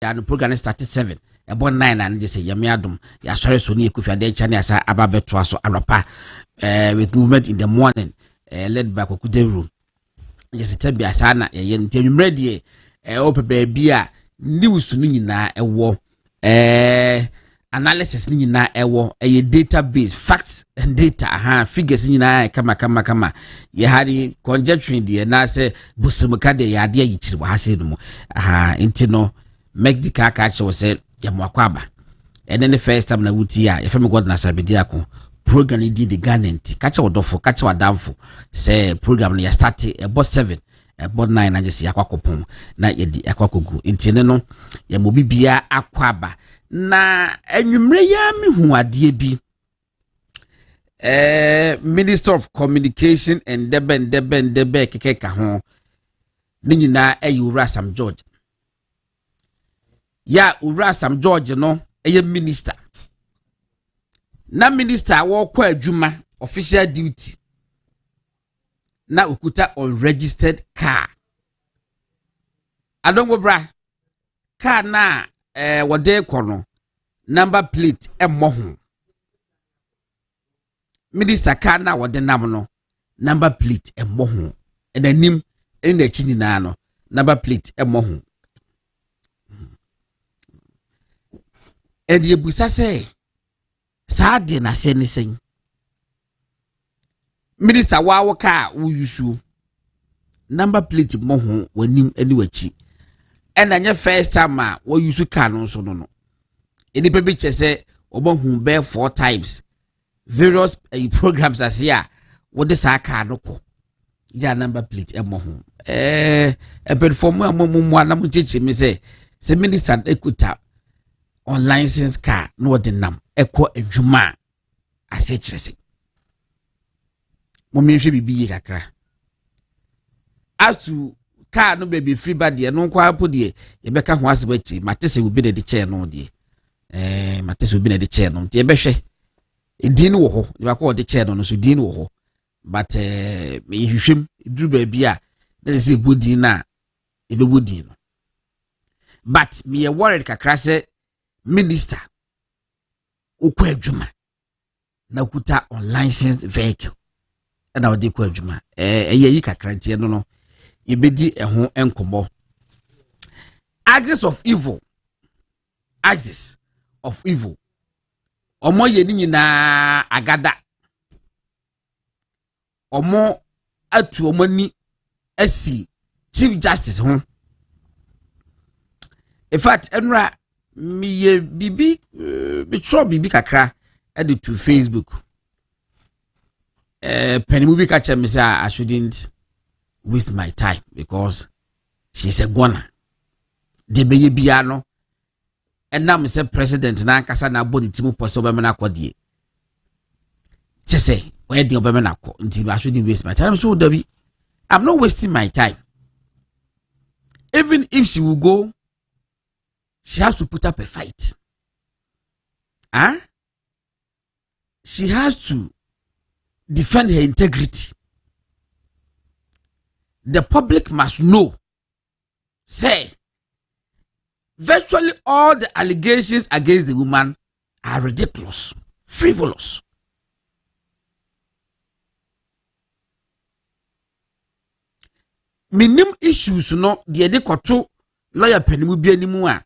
the program started 7 about 9 and just say yamiadum ya sorry so ni ekufi ade chane asa ababeto aso alopa with movement in the morning led by Kokude room just tell be asa na ye ntemre de ope baby a news no nyina ewo analysis ni nyina ewo database facts and data figures nyina kama ye had conjecturing de na say busumuka de ya de yichiri wa hase no enti no make the car catch was said yamuakwaba and then the first time na wuti ya yefemi god na Asare-Bediako program ni the garnenti catch odofo catch wadamfo say program na ya start about 7 about 9 na just yakwakopon na yedi yakwakogu enti ne no ya mobibia akwaba na enwumre ya mehu ade bi Minister of Communication and debe kekeka ho ni nyina ayura Sam George ya ura Sam George no eye minister na minister wo kwa adwuma official duty na okuta unregistered car adongo bra car na wode kono number plate emoho minister car na wode nam no number plate emoho enanim ene chini na no number plate emoho edi ebusa say saade na se ni sen minister wa wo car wo yusu number plate emoho wanim eni wachi ena nye first time a wo yusu car no so no eni pe bi chese obohu be 4 times various programs as here wo de sa car no ko ya number plate emoho perform amomo anam cheche mi say se minister ekuta on license car no de nam eko adwuma ase kyerese mo menhwe bibi kakra asu car no baby free bad de no kwa apo de ye beka ho ase bachi matese obi de chair no de matese obi de chair no te behwe edin wo ho ye baka o de chair no so din wo ho but me hwehwem duru ba bia na se godin na ebe godin no but me worried kakra se minister ukwa adwuma na kuta unlicensed vehicle na odi kwa adwuma eyi kakra ntie no yebedi eho enkomo axis of evil omo ye ni nyina agada omo atu omo ni asi chief justice ho in fact enra mi bibi bitro bibi kakra edi to Facebook penimu bi kacha me say I shouldn't waste my time because she's a goner de beye bia no enam say president na nkasa na body timu poso be me na kodie say where the be me na ko nti I shouldn't waste my time so Dabi I'm not wasting my time even if she will go she has to put up a fight. She has to defend her integrity. The public must know. Say, virtually all the allegations against the woman are ridiculous, frivolous. Minim issues no the edekoto lawyer penimu bi animu a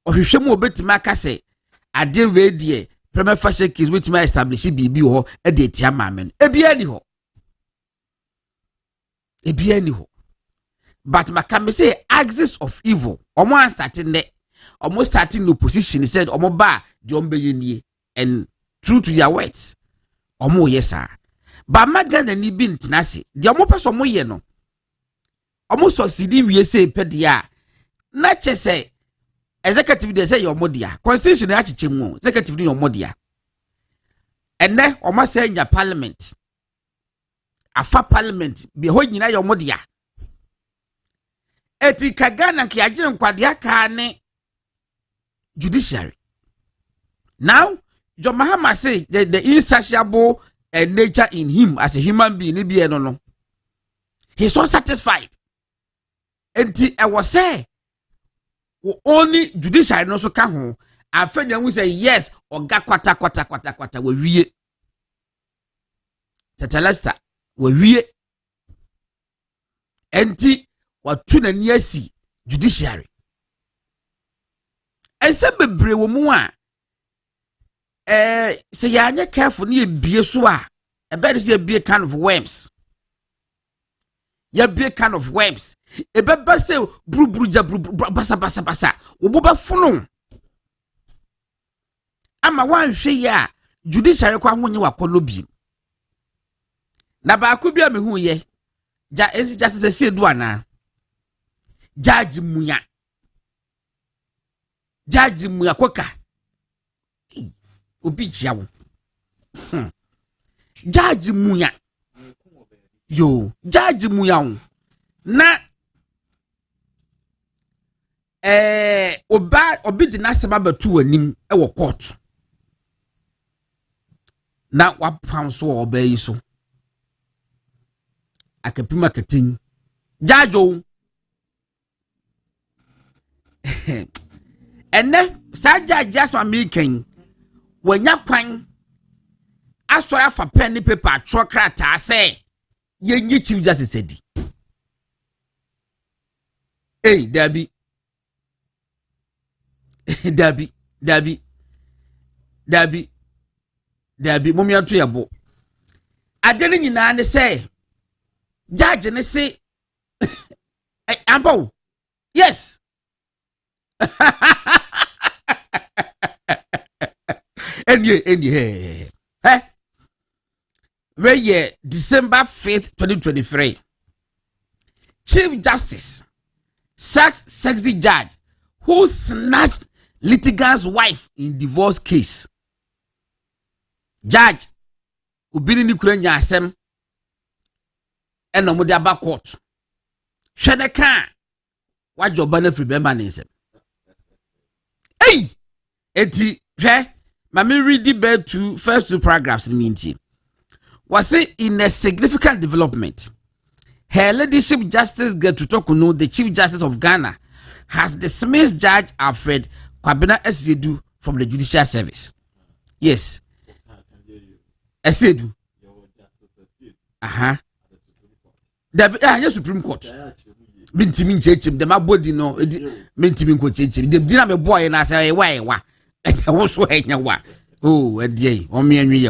ohwehwemu obetima aka se ade we die prima facie case wetima establish bibi ho e de tia mamen ebia ni ho but makame say axis of evil omo starting there omo starting no position said omo ba de ombe yenie and true to their words omo yesa ba magana ni bi ntinase de omo peso omo ye no omo succeed wie say pedia na chese executive dey say your modia constitution na chichemu executive dey your modia enne o ma say nya parliament afa parliament be ho nyina your modia eti kagana nke agye nkwade aka ne judiciary now John Mahama say the insatiable nature in him as a human being ni be no he's not satisfied enti I was say only judiciary no so ka ho afenya hu say yes oga kwata we wie tetelesta we wie enti watu na ni asi judiciary ense bebre wo mu a say ya anya careful na ebie so a ebe dey be kind of worms ya be kind of worms ebeba say brubruja basa oboba funu ama wanhwe ya judiciary kwa honye wakolo bi na ba ko bia me hu ye ja esi justice se du ana judge muya koka obi chia wo judge muya yo judge muya wo na obi di na sema batu anim e wo court na wapam so obayi so akapima katin jajo enne sa judge American wanya kwan asora fa pen ni paper trokrata say yenye chief justice edi Dabi mummy ato yabo adene nyina ne say judge ne say ambo yes any where year December 5th 2023 Chief Justice sexy judge who snatched litigant's wife in divorce case. Judge ubini ni kurenya asem eno mo de aba court. Hwede kan wajoba na free bemba nsem. Hey! Eti hwe mama read the bed to first two paragraphs in meeting. Was it in a significant development? Her Ladyship Justice Getutokunu, the Chief Justice of Ghana, has dismissed Judge Alfred Kwabena Esedu from the Judicial Service. Yes. Esedu. Yes, Supreme Court. Mintimin chechim, the mabodi no, mintimin ko chechim. The dinner me boy and I say, why? I also hate wa. Oh, a day, on me and me.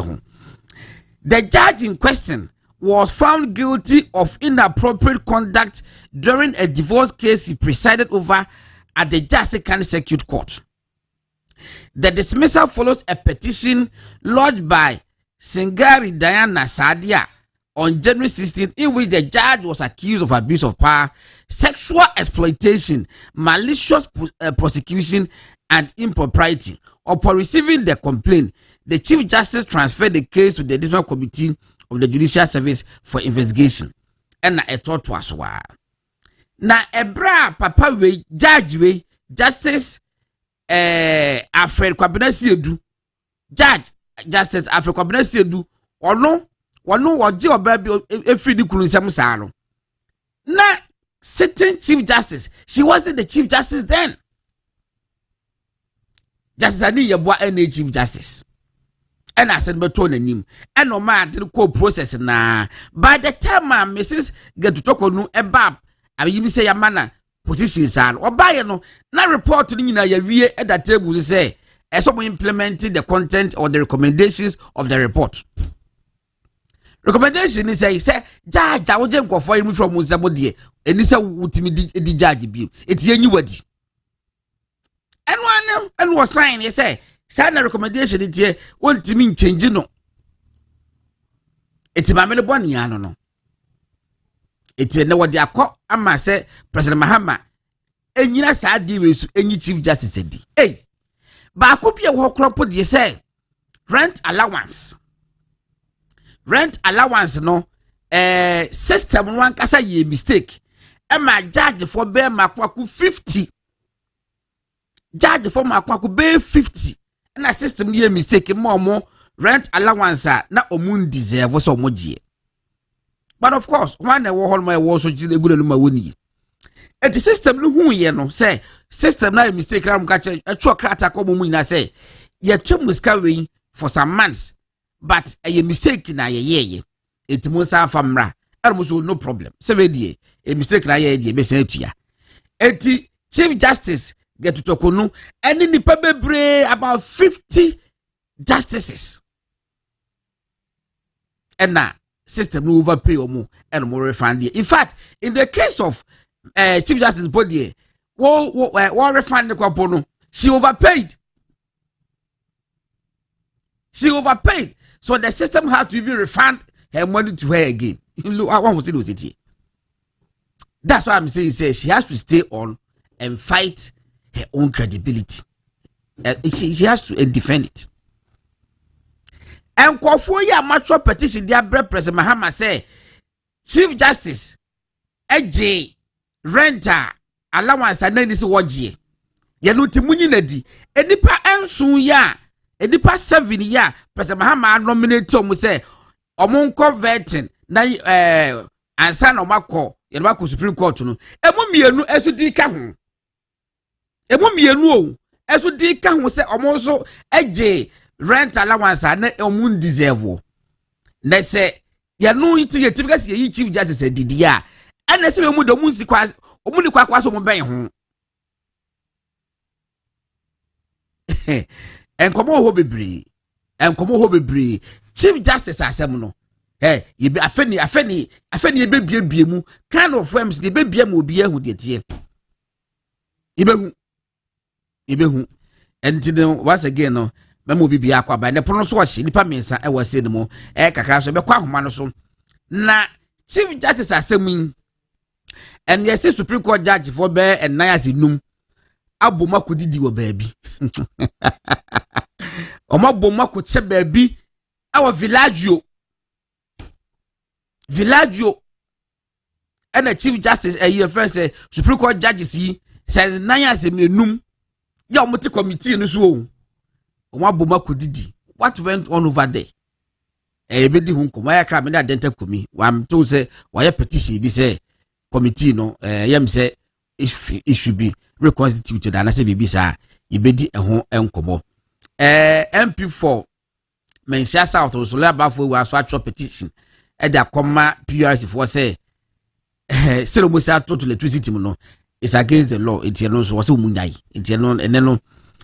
The judge in question was found guilty of inappropriate conduct during a divorce case he presided over at the Judicial County Circuit Court. The dismissal follows a petition lodged by Singari Diana Sadia on January 16th, in which the judge was accused of abuse of power, sexual exploitation, malicious prosecution, and impropriety. Upon receiving the complaint, the Chief Justice transferred the case to the Dismissal Committee of the Judicial Service for investigation. And na thought was wa. Na ebra papa we judge we Justice Alfred Kwabena Esedu. Judge Justice Alfred Kwabena Esedu ono waje oba bi efri di kunu nsem saa no. Na sitting Chief Justice, she wasn't the Chief Justice then. Justice Ani Yeboah and Chief Justice. And I said, but on him, and no man did co process na. By the time Mrs. get to talk on no abab, I mean, you say a manner positions are or buy no, not report to you at that table to say, as someone implementing the content or the recommendations of the report. Recommendation is say, Judge, I will just go for him from somebody, and this would the judge be. It's a new word. And was signed, you say. Sign a recommendation it here won't mean change no. It's my many bonny no. It's no what they are called. Amma say President Mahama. And you know, sad with any Chief Justice said. Hey, but I could be a walk crop what you say. Rent allowance no. System one kasa ye mistake. And my judge for bear makwaku 50. Judge for makwaku bear 50. And a system here mistake more rent allowance na omun deserve so much. But of course, one I will hold my war so good and my winnie. the system no hu ye no say system na mistake na mka che atwa krata ko mu nyina say ye twem muska we for some months but a mistake na ye it mo sa famra almost no problem say die a mistake na ye die be say atua enti chief justice get to talk no any nipa bebre about 50 justices and na system no overpay omo and more refund. In fact, in the case of Chief Justice Body, what refund the kwapono, she overpaid. She overpaid. So the system had to even refund her money to her again. Look, I want to see it. That's why I'm saying she has to stay on and fight her own credibility. She has to defend it. And kwafo ya mature petition dia bre President Mahama say Chief Justice AJ renter allowance anani se wogie ye no timunyi nadi enipa ensun ya enipa 7 ya President Mahama nominate omo say omo converting na ansa na omakọ ye no makọ Supreme Court no emu mienu esu di ka ho emu mienu o esu di ka ho say omo so AJ rent allowance na omun deserve na se ya no iti ye typical ye Chief Justice didi a na se mu do mun si kwa omun ni kwa so mo ben ho enkomo ho bebre Chief Justice asem no ye be afeni ye be bie mu kind of firms ye be bie mu obi ahu de tie ibehu and once again no memo bibia akwa ba ne pono so ohye nipa mensa e wase ne mo kakra so be kwa homa no so na Chief Justice asemi and yes Supreme Court judge for be and na yasinum aboma kodidi wo baabi omaboma ko che baabi awo villaggio and the Chief Justice your friend say Supreme Court judges yi says na yasinum ya omoti committee no so Omaboma kodidi. What went on over there? Ebedi hu nkomo ya kra me da denta komi. Wam to say why petition bi say committee no yem say it should be reconstituted and say bibi sa ibedi eho enkomo. MP4 Mensia South so le abafo we aso atwa petition e da koma PRC for say say mo say to electricity no is against the law. It no so say umunyai. It no eneno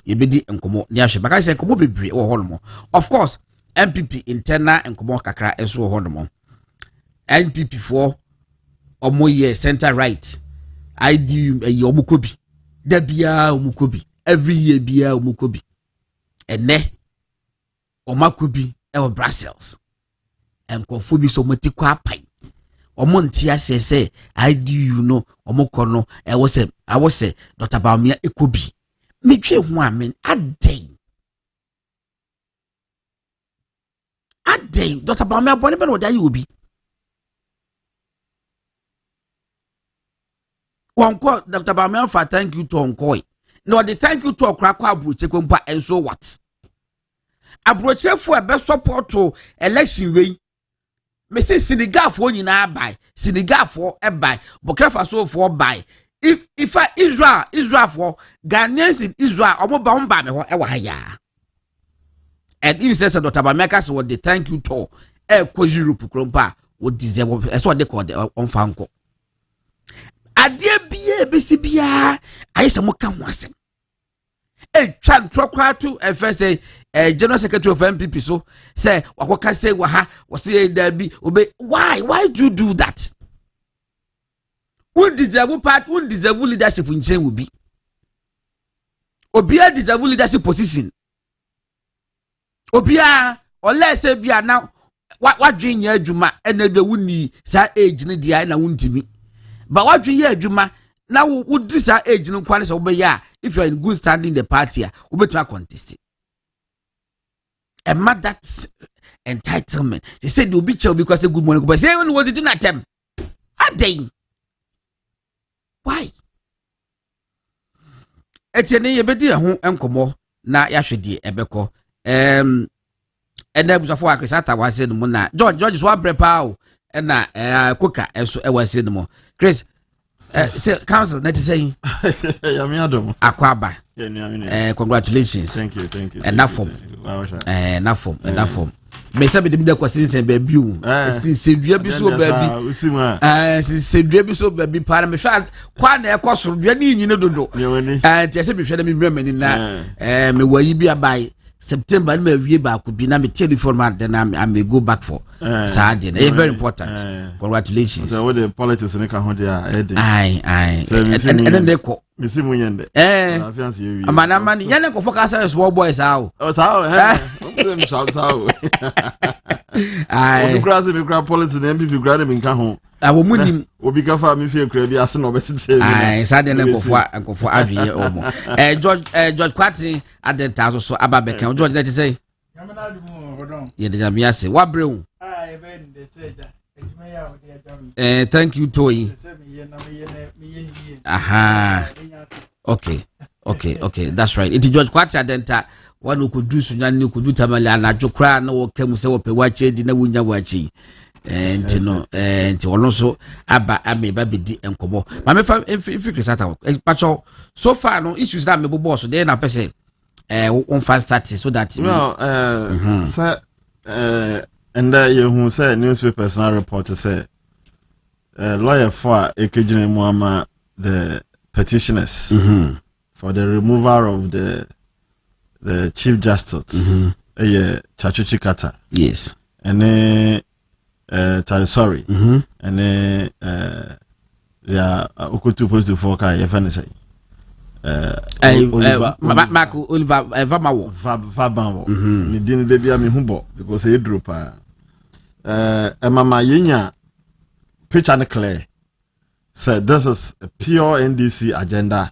yebedi enkomo ni ahwe baka say enkomo bebre wo hono. Of course MPP internal enkomo kakra eso wo hono. NPP for omo ye center right IDU omukobi da bia omukobi every year bia omukobi ene omakobi e Brussels enkofu bi so moti kwa pai omo ntia se IDU no omukọ no e wo se Dr. Baumia ekobi metwe ho amen adai Dr. Baumia bone be no da yi obi wonko Dr. Baumia for thank you to onko no the thank you to okrakwa abroche kompa and so what abroche fo e be support to election wey me say Senegal fo nyina buy Senegal fo e buy Burkina Faso fo buy if Israel for Ghanaians in Israel omo ba me ho e wa ya and if says Dr. Bameka so what they thank you to e ko Europe krompa what deserve so what they call the on fanko ade bia besi bia ayese mo ka ho asem e twa trokwa to first general secretary of MPP so say wakoka say wa ha wo say da bi obe why do you do that? Who deserve leadership in chain will be. Obia deserve leadership position. Obia or let's say bia now what dream ye juma and be wuni sa age ne dia na wuntimi. But what dream ye juma now would this age no kwanis obeya if you are in good standing in the party obetra contest. And mad that entitlement. They said you'll be chill because a good morning but say what did you not them? A day. Why? Etienne yebedi ho enkomo na yahwedi ebeko ena busafo akrisata wase no na George so aprepa o na koka eso e wase no Chris Say council net saying Akwaba. Congratulations. Thank you. Enough form. Enough form. Me sabi de kwasi sen baby o. Since dua bi so baby. Since dua bi so baby para me hwa kwa na ekoso dua ni nyine dodo. Ti se me hwa na me mra mani na me wayi bi abai September na wie ba ko bi na me telephone man then I may go back for Saturday. It's very important. Congratulations. So the politics in ka ho dia aye and then they ko misi munyende amana mani yana ko focus as small boys how sao aye o grase me grab politics na MPP grade me nka ho awo munim obi ka fa me fie kra bi ase na obetete aye Saturday na ko for adwie omo George Kwati adenta so ababeka George that say ye de jamia se wa brew aye ben de seja thank you Toyi. Aha. Okay, that's right. It is George Kwati adenta one who could do sunya ni could do tamale na jokra na wo kemu se wo pe wache di na wunya wache. And no and also aba ameba bedi enkobo. Ma me fa fikri sata pacho so far no issues that me boss so then na person on fast start so that and you who say newspapers now report say lawyer for Ekejine Muama the petitioners for the removal of the Chief Justice Chachuchi Kata. Yes. And then sorry. And then Okutu police for Kai say Marco Oliver Vabanwo ni dini de bia me hubo because e dro pa mama yenya picture clear said this is a pure NDC agenda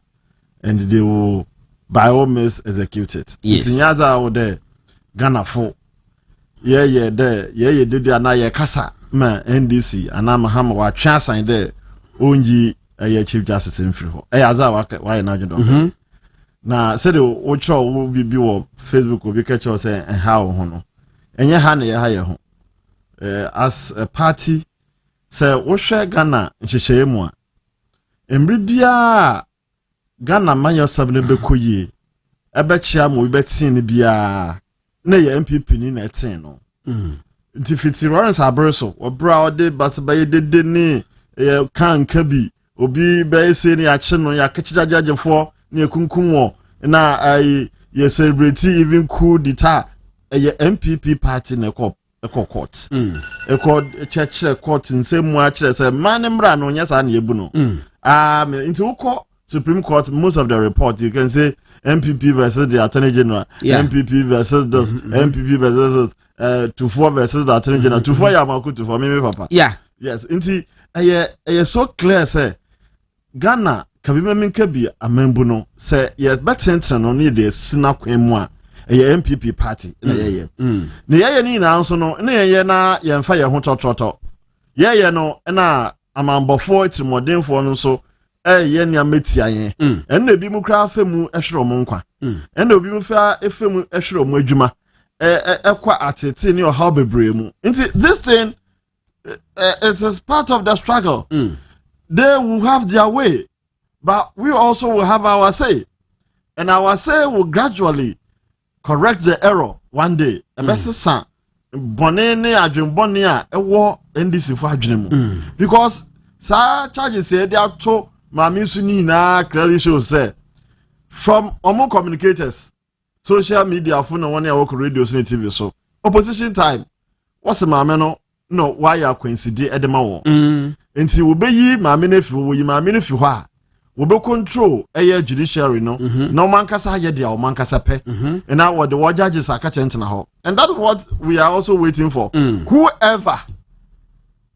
and they will by all means execute it. Yes. Nyaza wo de Ghana fo de na ye kasa ma NDC ana mahama wa twa san de onji Chief Justice in free ho aza why na jodo na said o tro wo bi wo Facebook obi ka cho say how ho no enye ha na ye ha ye ho as a party say wo hwe Ghana nhyehyeye mu a embri bia Ghana manyo sabne bekoyie ebe chia mo be tin ni bia na ye MPP ni na tin no nti fiti Lawrence Aberso wo bra o de basbaye de ni kan kabi obi be se ni ache no ya kechicha jajefo ni ekunkunwo na ye celebrate even coup d'etat MPP party na court church court nsemu a kire say manimra no nya sa na yebu no into uko Supreme Court most of the report you can say MPP versus the Attorney General, MPP versus this, MPP versus Tufo versus the Attorney General. Tufo ya maku Tufo me papa. Yes, inti so clear say Ghana kabime minkabi amembu no say ye betentre no ne de sina kwemu a MPP party na ye ne ye ni na nso no ne ye na ye mfa ye ho tototo ye no na amambofo trimodemfo no so ye ni ametia ye na bi mu kra afemu ehwero mo nkwa na obi mu fa efemu ehwero mo adwuma ekwa atete ni oha bebre mu nti this thing it is part of the struggle. They will have their way, but we also will have our say, and our say will gradually correct the error one day. Because charges say they are to Mami Sunina clearly shows say from among communicators, social media, phone, one year work radio, TV, so opposition time. What's the mameno? No, why are coincide at the maw? Nti wo be yi maame na fi wo yi maame na fi ho a wo be control judiciary no no man kasa ye dia o man kasa pe and now what the judges are catching na ho and that's what we are also waiting for.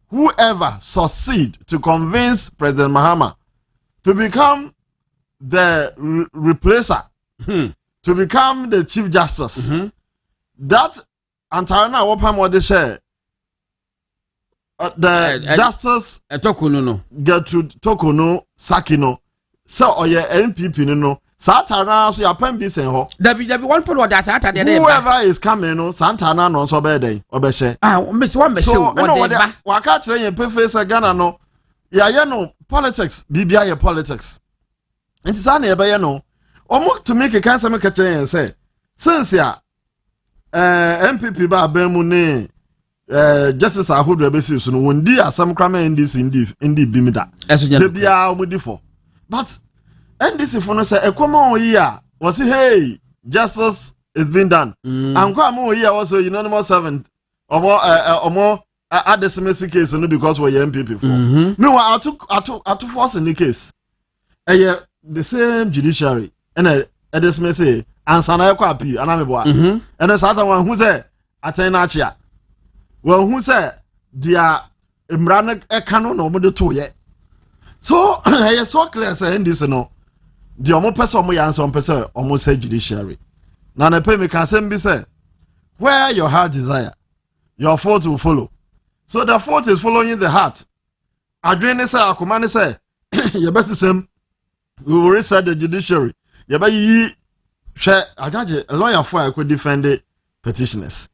Whoever succeed to convince President Mahama to become the replacer to become the Chief Justice that Antarana wopam what they say the justice Tokuno no get to Tokuno Sakino so oye NPP no Satana so ya pembi sen ho there be one point what that Saturday whoever is coming no Santana no so be dey obehye miss one be show what dey ba waka kire yen pefe se Ghana no ya no politics bibia ye politics nti sa na ye be no omo to make a cancer make a say since ya MPP ba abemu ne justice ahodo ebesi so no wondi asam krama NDC indi bimida de bia omo di for but NDC for no say ekoma oyi a was hey justice is being done anko am oyi a was unanimous servant omo at the semester case no because we MPP for me wa atu force in the case the same judiciary and this semester answer na ekwa api anamebo and satan one who say aten na chia well who say dia imran eka no mo de to ye so so clear say this no the omo person omo yan some person omo say judiciary na na pay me can say be say where your heart desire your fault will follow. So the fault is following the heart. Adwene say akoma ne say ye best same we will reset the judiciary. Ye ba yi hwe ajaje a lawyer for I could defend the petitioners.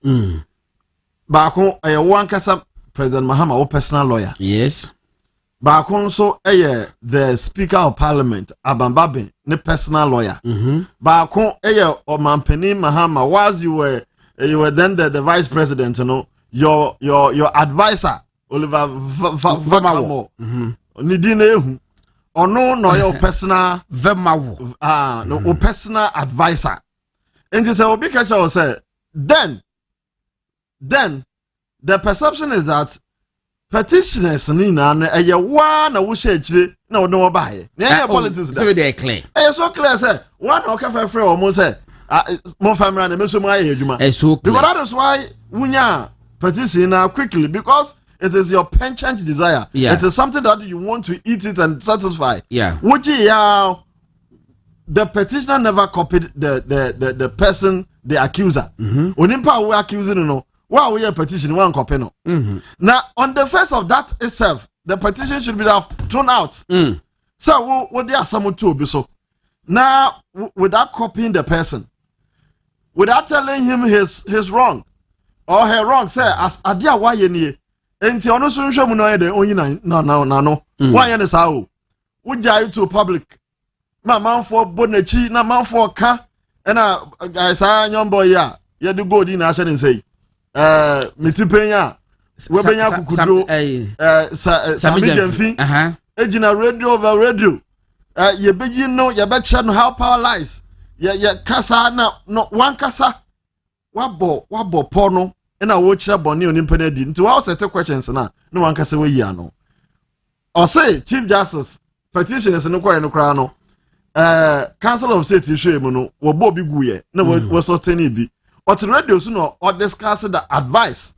Baako one kasa President Mahama o personal lawyer. Yes. Baako so the Speaker of Parliament Abambabe ne personal lawyer. Baako Omampeni Mahama whilst you were then the vice president, you know. Your advisor Oliver Vamawo nidine ehu ono no your personal Vamawo no personal advisor and say obi catch us say then the perception is that petitioners ni na eye wa na wo share chire na wo no ba ye na politics so they clear so clear say one o ka fa free o mo say mo family na me so mo aye adwuma so clear because that is why wunya petition now quickly because it is your penchant desire. Yeah. It is something that you want to eat it and satisfy. Yeah. Which the petitioner never copied the person, the accuser. Onimpa we accusing no. Why we a petition one copy no. Now on the face of that itself, the petition should be thrown out. So what they are someone to be so. Now without copying the person, without telling him his wrong. Or her wrong say as adia why ye nie enti ono so nhwe mu no ye de onyi no why ye ne sa o ujai to public ma manfo bonachi na manfo ka na sa nyombo ya ye de gold na ahye ne sei mitipenya we benya kukudo samijemfi ejina radio over radio ye beji no ye be che no how power lies ye kasa na no one kasa wabo porno na wo kira boni onimpa na di nti wa set questions na no wan kase we yia no o say chief justice petitions no kwai no kra no council of state issue mu no wo bo bi guye na wo sustain bi but radio so no or discuss the advice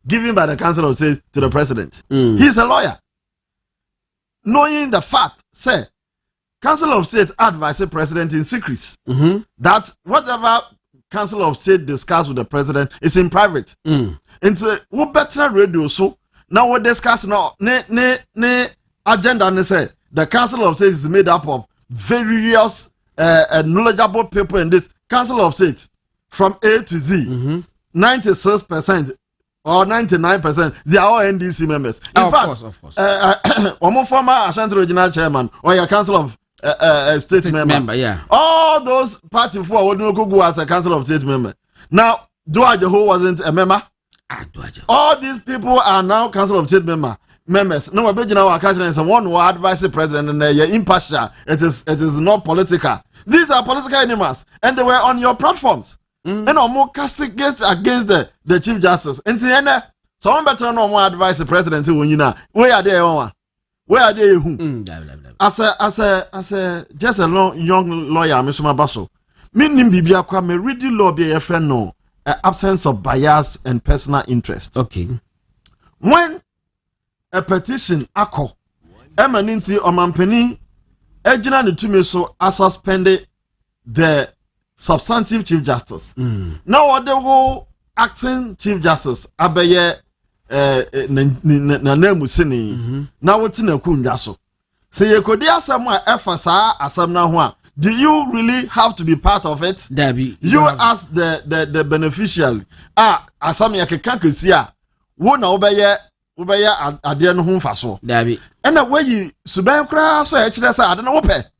given by the council of state to the president. He's a lawyer knowing the fact say council of state advise the president in secret that whatever Council of State discuss with the president is in private. Into what better radio so now we discuss now ne agenda ne say the Council of State is made up of various knowledgeable people in this Council of State from A to Z. 96% or 99% they are all NDC members. In fact, of course. One former Ashanti Regional Chairman or your Council of state member, yeah. All those party for would not go as a council of state member. Now, Duajeho wasn't a member. All these people are now council of state members. No, I now our country is one who advise the president and they're impartial. It is not political. These are political animals, and they were on your platforms. And no more casting against the chief justice. And see, someone better no more advise the president when you know where are they? Where are they? As a just a young lawyer, Mr. Mabaso, meaning Bibia kwa me read the law be a friend no absence of bias and personal interest. Okay. When a petition ako emaninti omampeni ejina ne tumi so suspended the substantive chief justice. Now they go acting chief justice abeye na name sini na woti na kundwa so say you could asem a efasa asem na ho a do you really have to be part of it? Dabi, you as the beneficiary asem ya keka kesi a wo na obeye Ubaya Adian home for so. Dabi. And the way you Suban crass, so actually, I don't know what.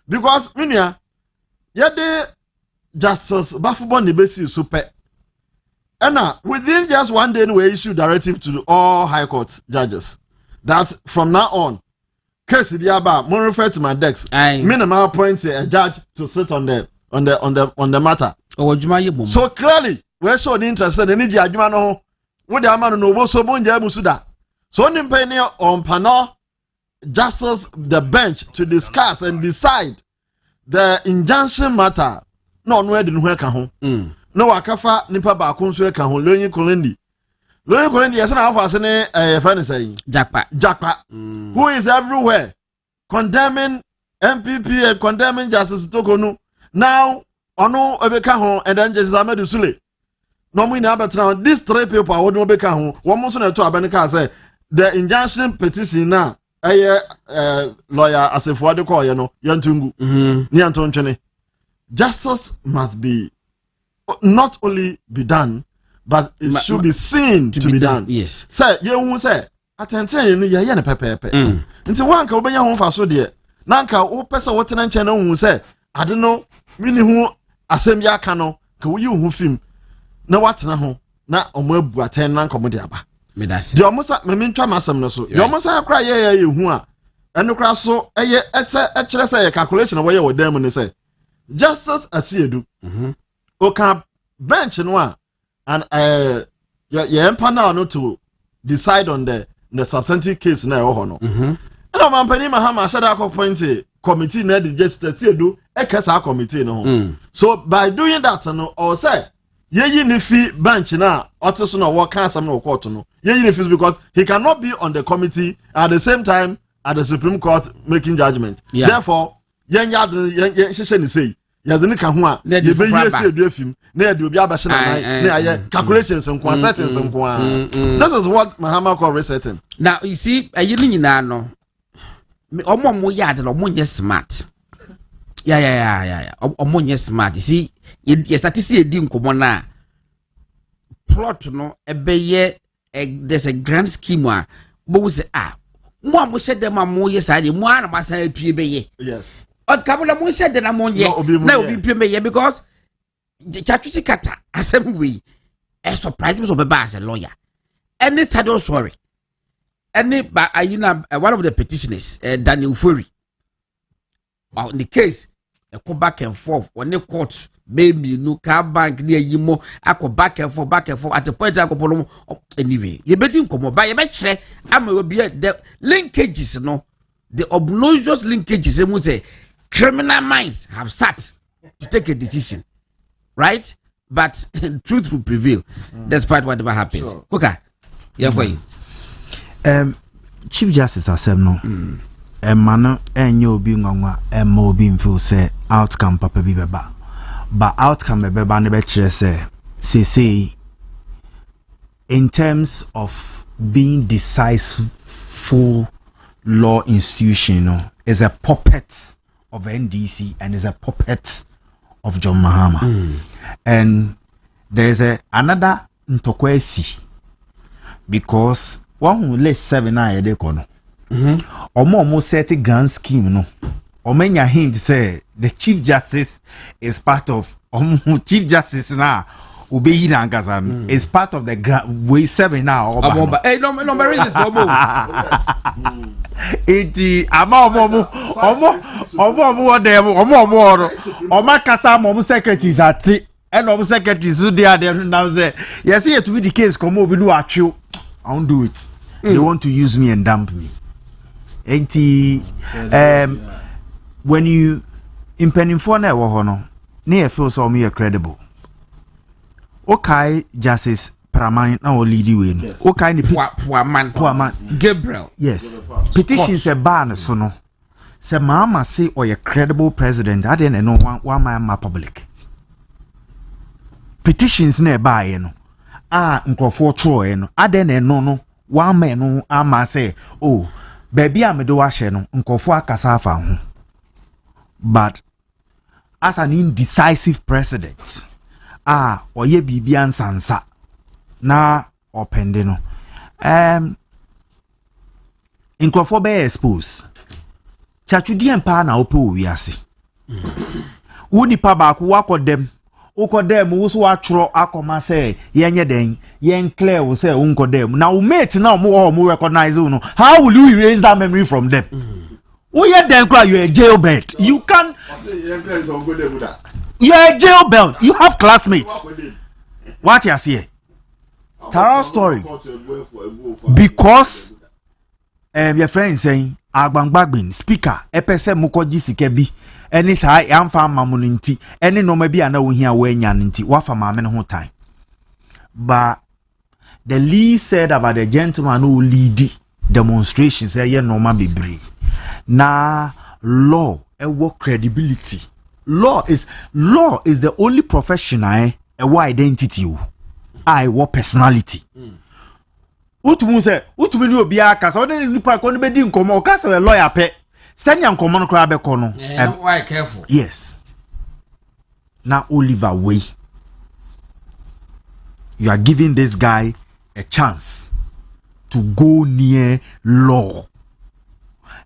Because, Minia, yet the Justice Buffabon the basis super. And now, within just one day, we issue directive to all High Court judges that from now on, case the Aba, more refer to my desk. Minimal points a judge to sit on the matter. So clearly, we're so interested in the judgment. No, what the amount of so bonja musuda. So on penny on panel, justice the bench to discuss and decide the injunction matter. No, no, didn't work at home. No, wakafa nipa ba kunsu ka ho Loyin Kolendi yes na afa se ne fan say Jakpa who is everywhere condemning MPP and condemning Justice Tokonu now ono obeka ho and then Justice Ahmed Sule no mu na betra these three people I would obeka ho wo mo so na to abenika say the injunction petition na lawyer Asefo de call no yantungu ni antontwene justice must be not only be done, but it should be seen to be done. Yes. Say, you won't say, attention, you are pepe. Into one can be your home for so dear. Nanka, o person what an channel who say, I don't know, really who assemble ya cano, can you who film? No, what's na home, not on web attend non commodiaba. The almost a memintra massam no so. You almost have cry, you who are. And the cross so, actually say a calculation of where you were them and say, justice as you do. Okay, bench no and your empanel no to decide on the substantive case na ho no. And am pani mahama shada appoint committee na the justice do e kasa committee no. So by doing that no or say ye ni fi bench na oteso na work asam na court no. Ye ni fi because he cannot be on the committee at the same time at the Supreme Court making judgment. Yeah. Therefore, yen ni say Yazini Kahua, you be here, do film, near the Biabashan, near calculations and settings and this is what Mahama call resetting. Now, you see, a yearling no. Omo yard or more smart. Yeah. Omo smart. You see, yes, that is a dim common plot no, a bay, there's a grand scheme. But we say, one will set them a more yes, I did one of my side PBA. Yes. Ot kabula mo said na mo ye na obi peme ye because chatuchi kata asem we a surprise me so be as a lawyer any title sorry any but one of the petitioners Daniel Fury in the case go back and forth when the court baby no car bank near yimo akọ back and forth at the point akọ anyway ye beti nkomo ba ye be kire am obi the linkages no the obnoxious linkages em say criminal minds have sat to take a decision, right? But truth will prevail, despite whatever happens. Sure. Okay, yeah, for you. Chief Justice asem no. Mano enyo obi ngwa obi mfo say outcome papa bi beba. But outcome beba ne be kire say in terms of being decisive law institution is a puppet of NDC and is a puppet of John Mahama. And there's another ntokwesi because one who less 7 I de kono. Omo set a grand scheme no. Omenya hint say the Chief Justice is part of Chief Justice now. Ubeyi Nankazan is part of the way 7 now. Hey, no, resist iti ama omo dem omo kasa omo secretaries ati and omo secretaries who there now say yes here to be the case come obi no atwe I won't do it. They want to use me and dump me. Iti when you impending for na wo ho no na feel so me credible. Okay, Justice Praman na o lead way no. Okay, ni poor man Gabriel. Yes. Petitions a ban so no. Say mama say or a credible president. I didn't know one man public. Petitions na buy no. Nkrofo tro no. I didn't know one man no ama say oh baby amedo ahye no nkrofo akasa afa ho. But as an indecisive president oye bibi ansansa na opende no nkrofo be expose chachudi empa na ope owiase woni pa ba ko wakodem ukodem wo so atro akoma say yenye den yen clear wo say unkodem na wo mate na mo recognize no how will you erase that memory from them wo ye den cry you a jailbird you can you are a jailbird you have classmates what you see Tara story because your friend saying agbangbagben speaker epese mukoji sike bi eni sa yamfa mamu nti eni no ma bi ana wo hia wo anya nti wafa maame ne ho time but the Lee said about the gentleman who lead demonstrations ye normal bebre na law work credibility law is the only profession a identity I what personality utumu se utumi ni obi aka so de nipa ko no be di nkomo o ka se lawyer pe senya nkomo no kra be ko no why careful yes now Oliver Way you are giving this guy a chance to go near law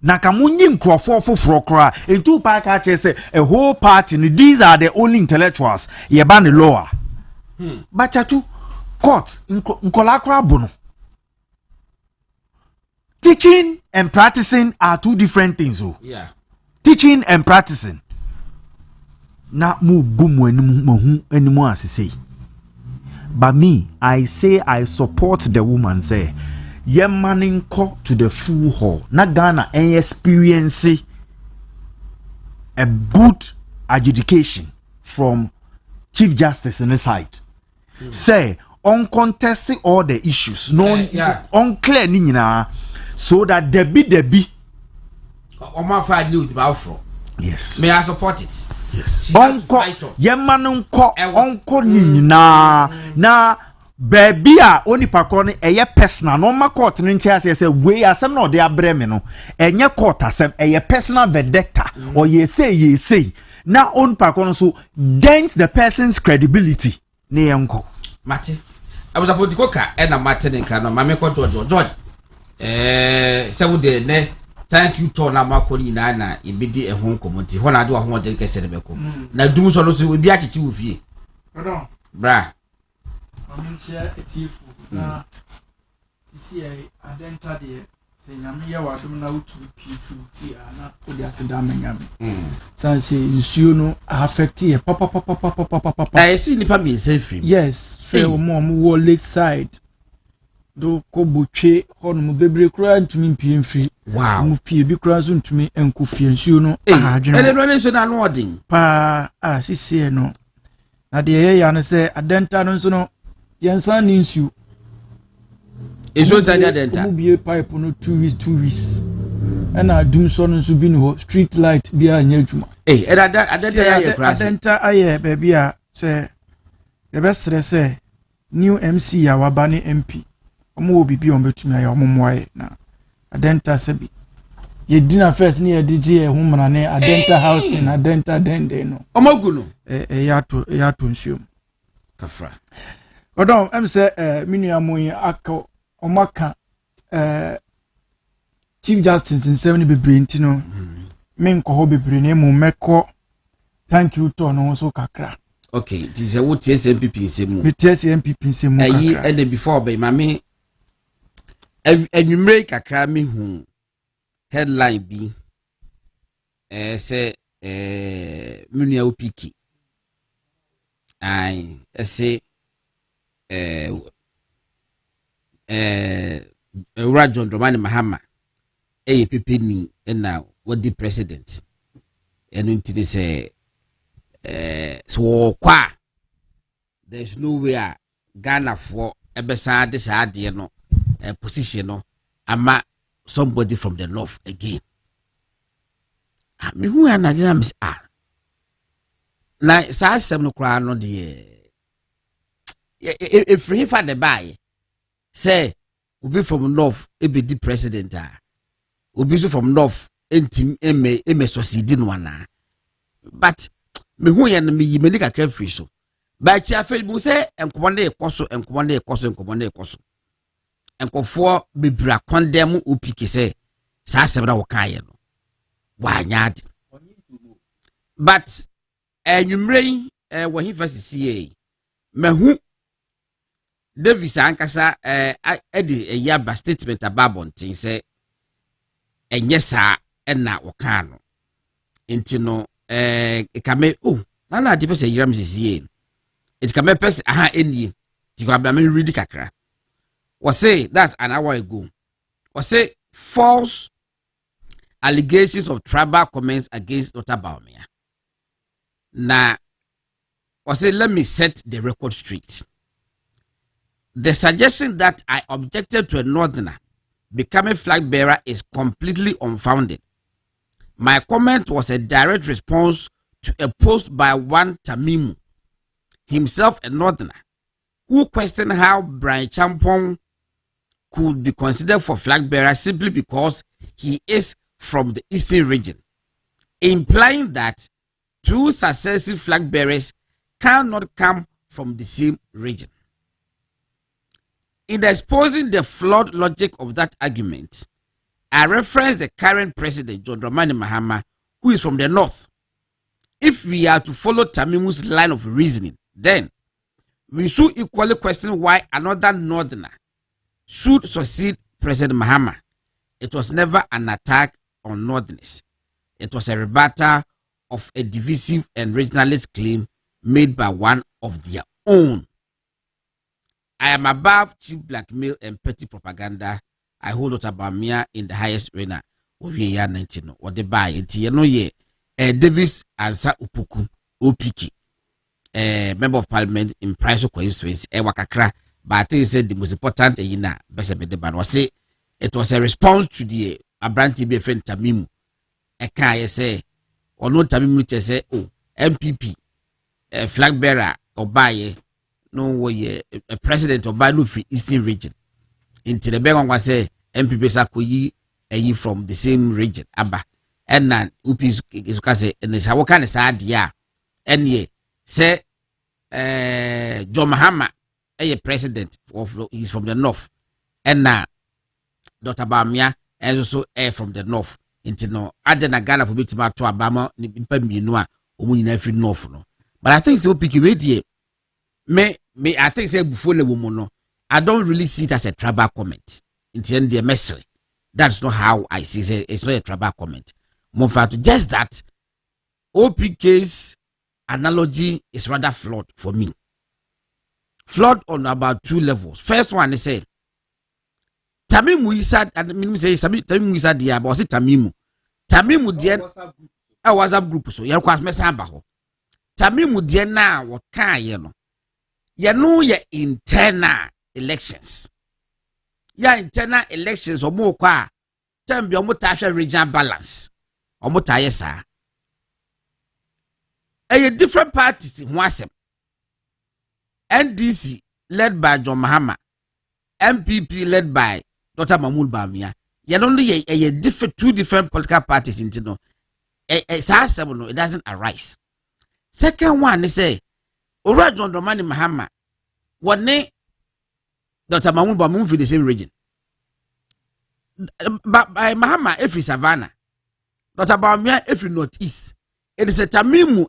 na kamunyi nkrofo foforo kra entu pa ka che say a whole party these are the only intellectuals ye ba ne law bachatu court nkola kra bono. Teaching and practicing are two different things. Oh, yeah. Teaching and practicing. Na mu gumu anymore as say. But me, I say I support the woman. Say, ye manning ko to the full hall. Na Ghana and experience a good adjudication from Chief Justice in the side. Say uncontested all the issues, unclear ni nyina. So that Debbie yes, may I support it? Yes, uncle uncle na baby only pakoni eye personal no ma court nintia say we asem no de abreme no enye court asem eye personal vendetta or ye say na on pakoni so dent the person's credibility ne uncle Mati I was a political car and a Martin can no mame ko George se wo de ne thank you to na makoni na ibidi ehun komoti ho na do ho de kese de beko na dum so no so obi achichi wo fie bra ominche etifu na sisi adenta de se nyame ye wadum na utu pifu fie na odi aseda manyame sanse nsuo no affect ye papa see nipa mi se free yes so mo wo lake side do ko botwe hono mu bebre kura ntumi mpie mfiri wow mu fie bi kura so ntumi enko fie nsuo no ahadwene ele no nso na no odin pa sisi no na de ye ya no se adenta no nso no yensan ni nsuo eso sanya adenta mu bie pipe no 2 weeks and adum so no nso bi no street light bi anya adwuma adenta ya ye kura adenta aye ba bia se ye besre se new MC ya wabane MP omo obi bi on betumi aye omo moaye na adenta sebi ye dina first ni ye DJ hu mra ne adenta house na adenta dende no omogu no yato nsuom kafra odon em se minu amoyi akọ omaka Chief Justice in 70 bebre ntino men ko ho bebre ne mo meko thank you to no so kakra. Okay, this is what TSMPP nsemu. TSMPP nsemu kakra. Ayi and before by mame enumere kakra me hu headline bi say munia opiki. Ai say Rajon Romani Mahama pepe ni na what the president and until say so kwa there's no way Ghana for ebesa this idea no position no ama somebody from the north again me who na Nigeria miss na sa sem no kra no de if he for the buy say obi from north be the president obi so from north entim eme succeed no na but me hu ya na me yi me nika ka free so ba chi afa mu say enkomo na ekoso nkofo bebra condemn OPK say sa asem na wo kan ye no wa nya but enwumrei when he first see mahu Davis ankasa edi yaba statement about bontin say enye sa na wo kan no enti no kame na de pese yiram sisi it kame pese aha eni ti kwa ba me read kakra was say that's an hour ago was say false allegations of tribal comments against Dr. Baumia. Now was say let me set the record straight. The suggestion that I objected to a northerner becoming flag bearer is completely unfounded. My comment was a direct response to a post by one Tamimu, himself a northerner, who questioned how Brian Champong could be considered for flag bearer simply because he is from the eastern region, implying that two successive flag bearers cannot come from the same region. In exposing the flawed logic of that argument, I referenced the current president, John Dramani Mahama, who is from the north. If we are to follow Tamimu's line of reasoning, then we should equally question why another northerner should succeed President Mahama. It was never an attack on northerners. It was a rebuttal of a divisive and regionalist claim made by one of their own. I am above cheap blackmail and petty propaganda. I hold Dr. Baumia in the highest arena of the year 19 or the buy it. You know, ye Davis Ansa Upuku OPK, member of parliament in Price constituency, Wakakra. But I think he said the most important thing in was say it was a response to the Abranti BFN Tamimu. I can't say or no Tamimu say MPP flag bearer or buy no way a president or by free eastern region. Into the Bengon was say MPP Sakoyi from the same region. Abba and nan Upi is say and this how kind of sad yeah. And ye say John Mahama a president of he's from the north. And now Dr. Baumia is also from the north. Into no Adena Ghana for me to Abama Nipeminoa every north no. But I think so picky way me I think say before the woman no. I don't really see it as a tribal comment. In the end, the message. That's not how I see it. It's not a tribal comment. More fact, just that OPK's analogy is rather flawed for me. Flawed on about two levels. First one, they say Tamimu Isa, and I say Tamimu Isa dia, but say Tamimu dia a WhatsApp group so. You know, message Tamimu dia na what can you know? You know your internal elections. Ya internal elections or more kwa time be omo tasha regional balance. Omo taye sa. A different parties in Wasem. NDC led by John Mahama. MPP led by Dr. Mahmoud Bawumia. You don't know a different two different political parties in Tino. It doesn't arise. Second one, they say, Ora John Dramani Mahama. What name Dr. Mahmoud Bawumia for the same region. But by Mahama, every Savannah, Dr. Bawumia, every Northeast. It is a Tamimu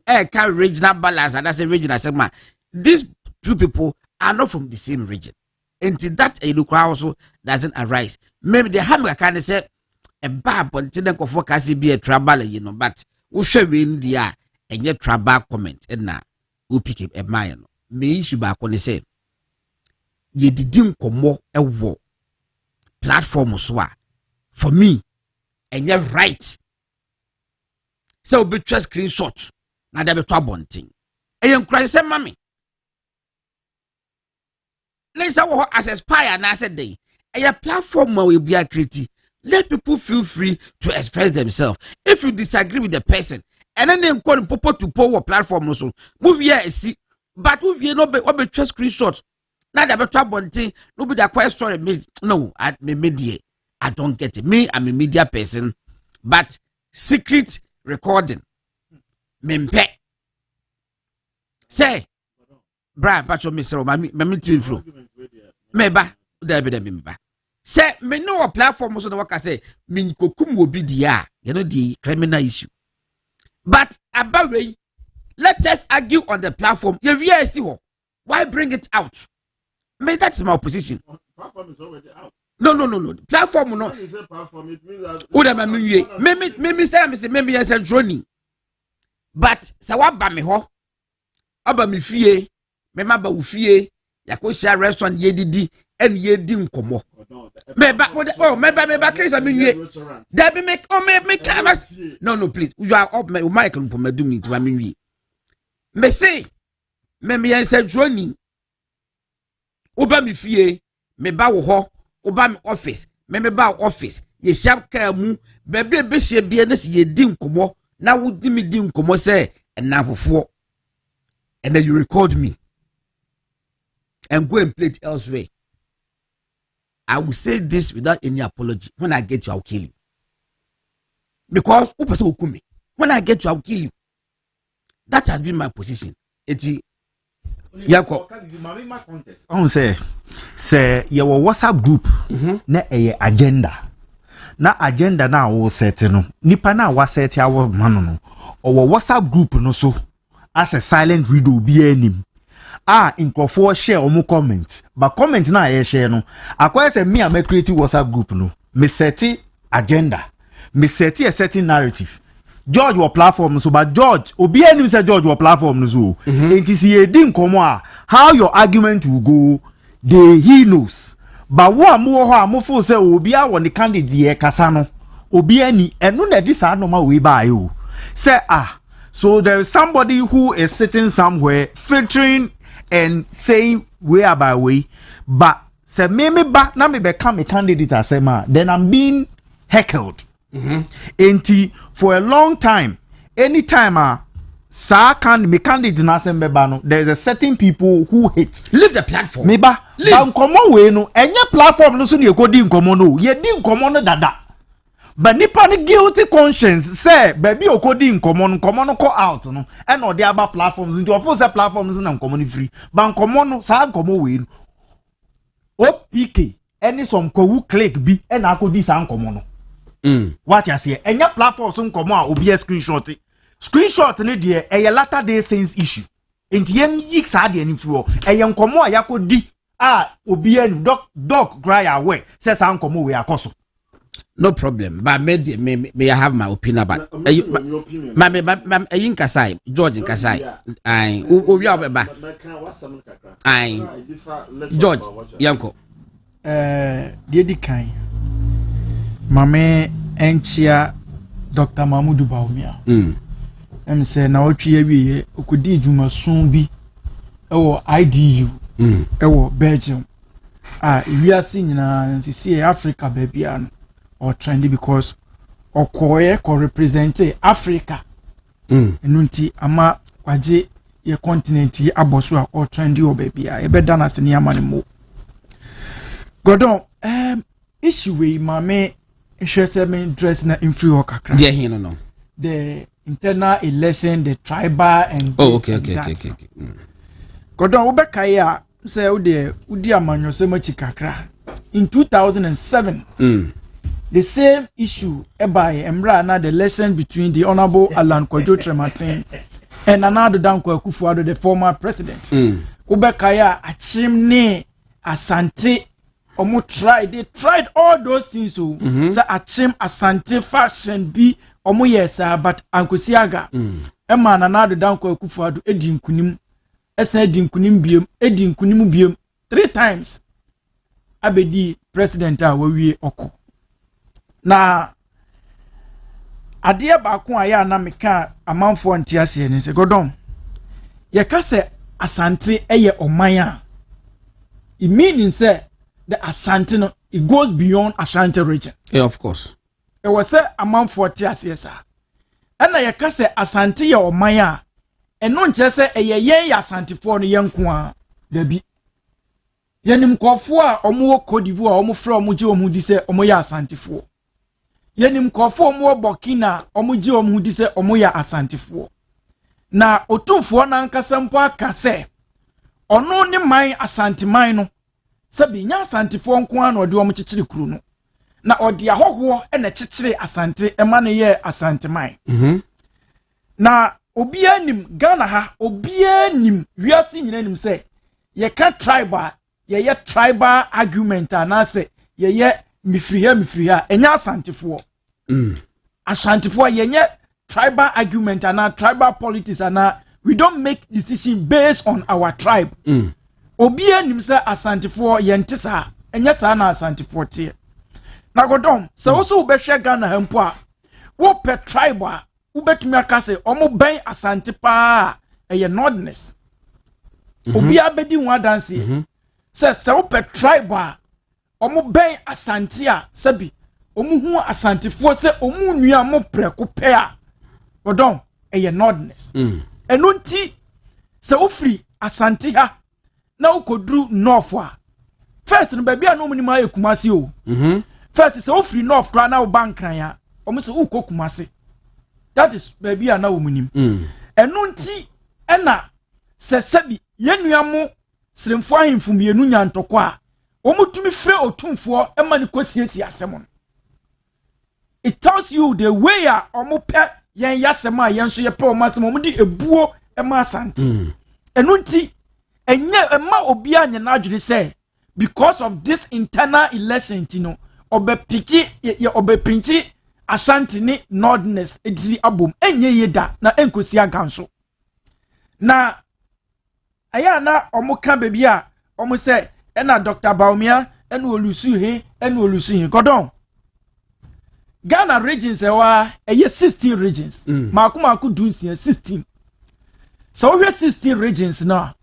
regional balance, and that's a regional segment. These two people are not from the same region. Until that a look also doesn't arise. Maybe the hammer can say a bad continent of focus be a trouble, you know, but we should be in the air and yet trouble comment and now we pick up a mile. Me issue back on the same. Ye didn't come more a war platform so for me and you're right. So be just screenshot. Now there be trouble thing. And you cry say mommy. Let's say as aspire and I said day. A platform will be a critic. Let people feel free to express themselves. If you disagree with the person, and then they call people to power platform also. Move here see, but move here no be just screenshot. Now there be trouble thing. No be the question. No, I media. I don't get it. Me, I'm a media person, but secret recording. Mempe. Say, Brian, Pacho, Mr. Mami, Mami, Meba, there be the Meba. Say me no a platform so the worker say me kokum obi dia, you know the criminal issue. But about way, let us argue on the platform. Why bring it out? Me, that's my position. Platform is already out. No. Platform no. When you say platform, it means that. Me yes a droning. But sa wa ba me ho. Aba me fie. Me ma ba wo fie. Ya ko share restaurant ye didi en ye di nkomo. Me ba Chris amenwie. There be make cameras. No please. You are up my mic no me do me to amenwie. Me say me yes a droning. Oba me fie. Me ba wo ho. Oba me office. Me ba office. Ye sharp ka mu. Bebe be hye bia na se ye di nkomo. Na wo di me di nkomo say enafofo. And then you record me and go and play it elsewhere. I will say this without any apology. When I get you, I'll kill you. Because when I get you, I'll kill you. That has been my position. It's Yako. Say your WhatsApp group na agenda. Na agenda na wo set no. Nipa na wa set ya wo mano no. Or WhatsApp group no so. As a silent reader will be anim. Nkrofo share omo comment. But comment na ye share no. Akwa say me am create WhatsApp group no. Me set agenda. Me set a certain narrative. George your platform so but George obi anim say George your platform no so. Enti si ye din komo how your argument will go he knows. But wo amu ho amofo say obi a won the candidate ye kasa no. Obi ani eno na di sa no ma we ba ayo. Say so there is somebody who is sitting somewhere filtering and saying way by way, but say me ba na me become a candidate asema, then I'm being heckled. For a long time, anytime sa can me candidate na sembe ba no, there is a certain people who hate. Leave the platform. Me ba nkomo we no, enye platform no so ne go di nkomo no, ye di nkomo no dada. But nipa ni guilty conscience say baby okodi nkomo no call out no and no the other platforms into of say platforms na nkomo ni free but nkomo no sa nkomo we no OPK any some ko click bi and akodi sa nkomo no what you say enya platforms nkomo a obi screenshot ni de e latter day since issue enti yem yik sa de ni fro e nkomo a yakodi obi anu doc cry away say sa nkomo we akoso. No problem, but may I have my opinion about Kasai, George Kasai. George Yanko. Dedi Kai. Mame Enchia Dr. Mahmoud Baumia. Say na otwe awie okodi djuma sun bi ewo IDU ewo Belgium. Wiase nyina nsisi Africa bebia no or trendy because okoye ko represent Africa. Enunti ama kwaje ye continent ye aboso a or trendy o bebia e beda na sene amane mo. Godon issue we mame ehwese me dress na influence kakra. There he no. The internal election, the tribal and okay. Godon obeka ya say udi amanyo se machi kakra. In 2007 the same issue by Emra na the election between the Honorable Alan Kojo Trematin and another Danko Akufo-Addo, the former president. Ubekaya Achimne Asante they tried all those things so Achim Asante fashion be omo yesa but Ankosiaga Emma another Danko Akufo-Addo Edin Kunim Edin Kunim biem 3 times Abedi president we oko. Na adia ba ko aya na meka amanfo ntiase ne se godon ye ka se Asante eye oman a it meaning say the Asante no it goes beyond Ashanti region. Yeah, of course. E was say amanfo ntiase sa na ye ka se Asante ye oman a eno nche se eye yen ya Asantefo no yenko a da bi yenim kofo a omo wo Cote d'Ivoire omo fra omo je omo di se omo ya Asantefo. Yenim kofo omo Burkina omo je omo di se omo ya Asantefo. Na otumfo na nkasa mpo aka se ono ne man Asante man no sabi nya asantefoɔ nko an ɔde wɔn kyekyere kuru no na ɔde ahɔhoɔ na kyekyere asante ɛma no yɛ asante man na obiara nim Ghana ha obiara nim wiase nyina nim sɛ yɛka tribal yɛyɛ tribal argument anaasɛ yɛyɛ mifiriha ɛnyɛ asantefoɔ asantefoɔ yɛnyɛ tribal argument ana tribal politics ana we don't make decision based on our tribe obiara nim sɛ asantefoɔ yɛnte saa ɛnyɛ saa na asantefoɔ teɛ na godom sɛ wo so wobɛhwɛ Ghana ha mpo a wopɛ tribe a wobɛtumi aka sɛ ɔmo bɛn asante paa ɛyɛ northerners obiara bɛdi ho adanseɛ sɛ wopɛ tribe a ɔmo bɛn asante a sɛbi ɔmo hu asantefoɔ sɛ ɔmo nua mo prɛko pɛ a godom ɛyɛ northerners ɛno nti sɛ wofiri asante ha na wokoduru north a first no baabi a no mu nim ayɛ Kumase o first sɛ wofiri north kora na wo bankran a ɔmo sɛ wokɔ Kumase that is baabi a na wo mu nim ɛno nti ɛna sɛ sɛbi yɛnua mo seremfo ahemfo mmienu nya ntɔkɔ a ɔmo tumi frɛ otumfoɔ ɛma ne kɔsiesie asɛm no it tells you the way a ɔmo pɛ yɛn yasɛm a yɛn so yɛpɛ ɔmo asɛm ɔmo de ebuo ɛma asante ɛno nti ɛnyɛ ɛma obiara nyɛ n'adwene sɛ because of this internal election you know obepinchi ashanti ni northerners ediri abom enye yeda na enkosi aganso na aya na omuka bebi a omu se ena Dr. Baumia ena olusu he godon Ghana regions ewa eye 16 regions maku dunsia 16 so we 16 regions now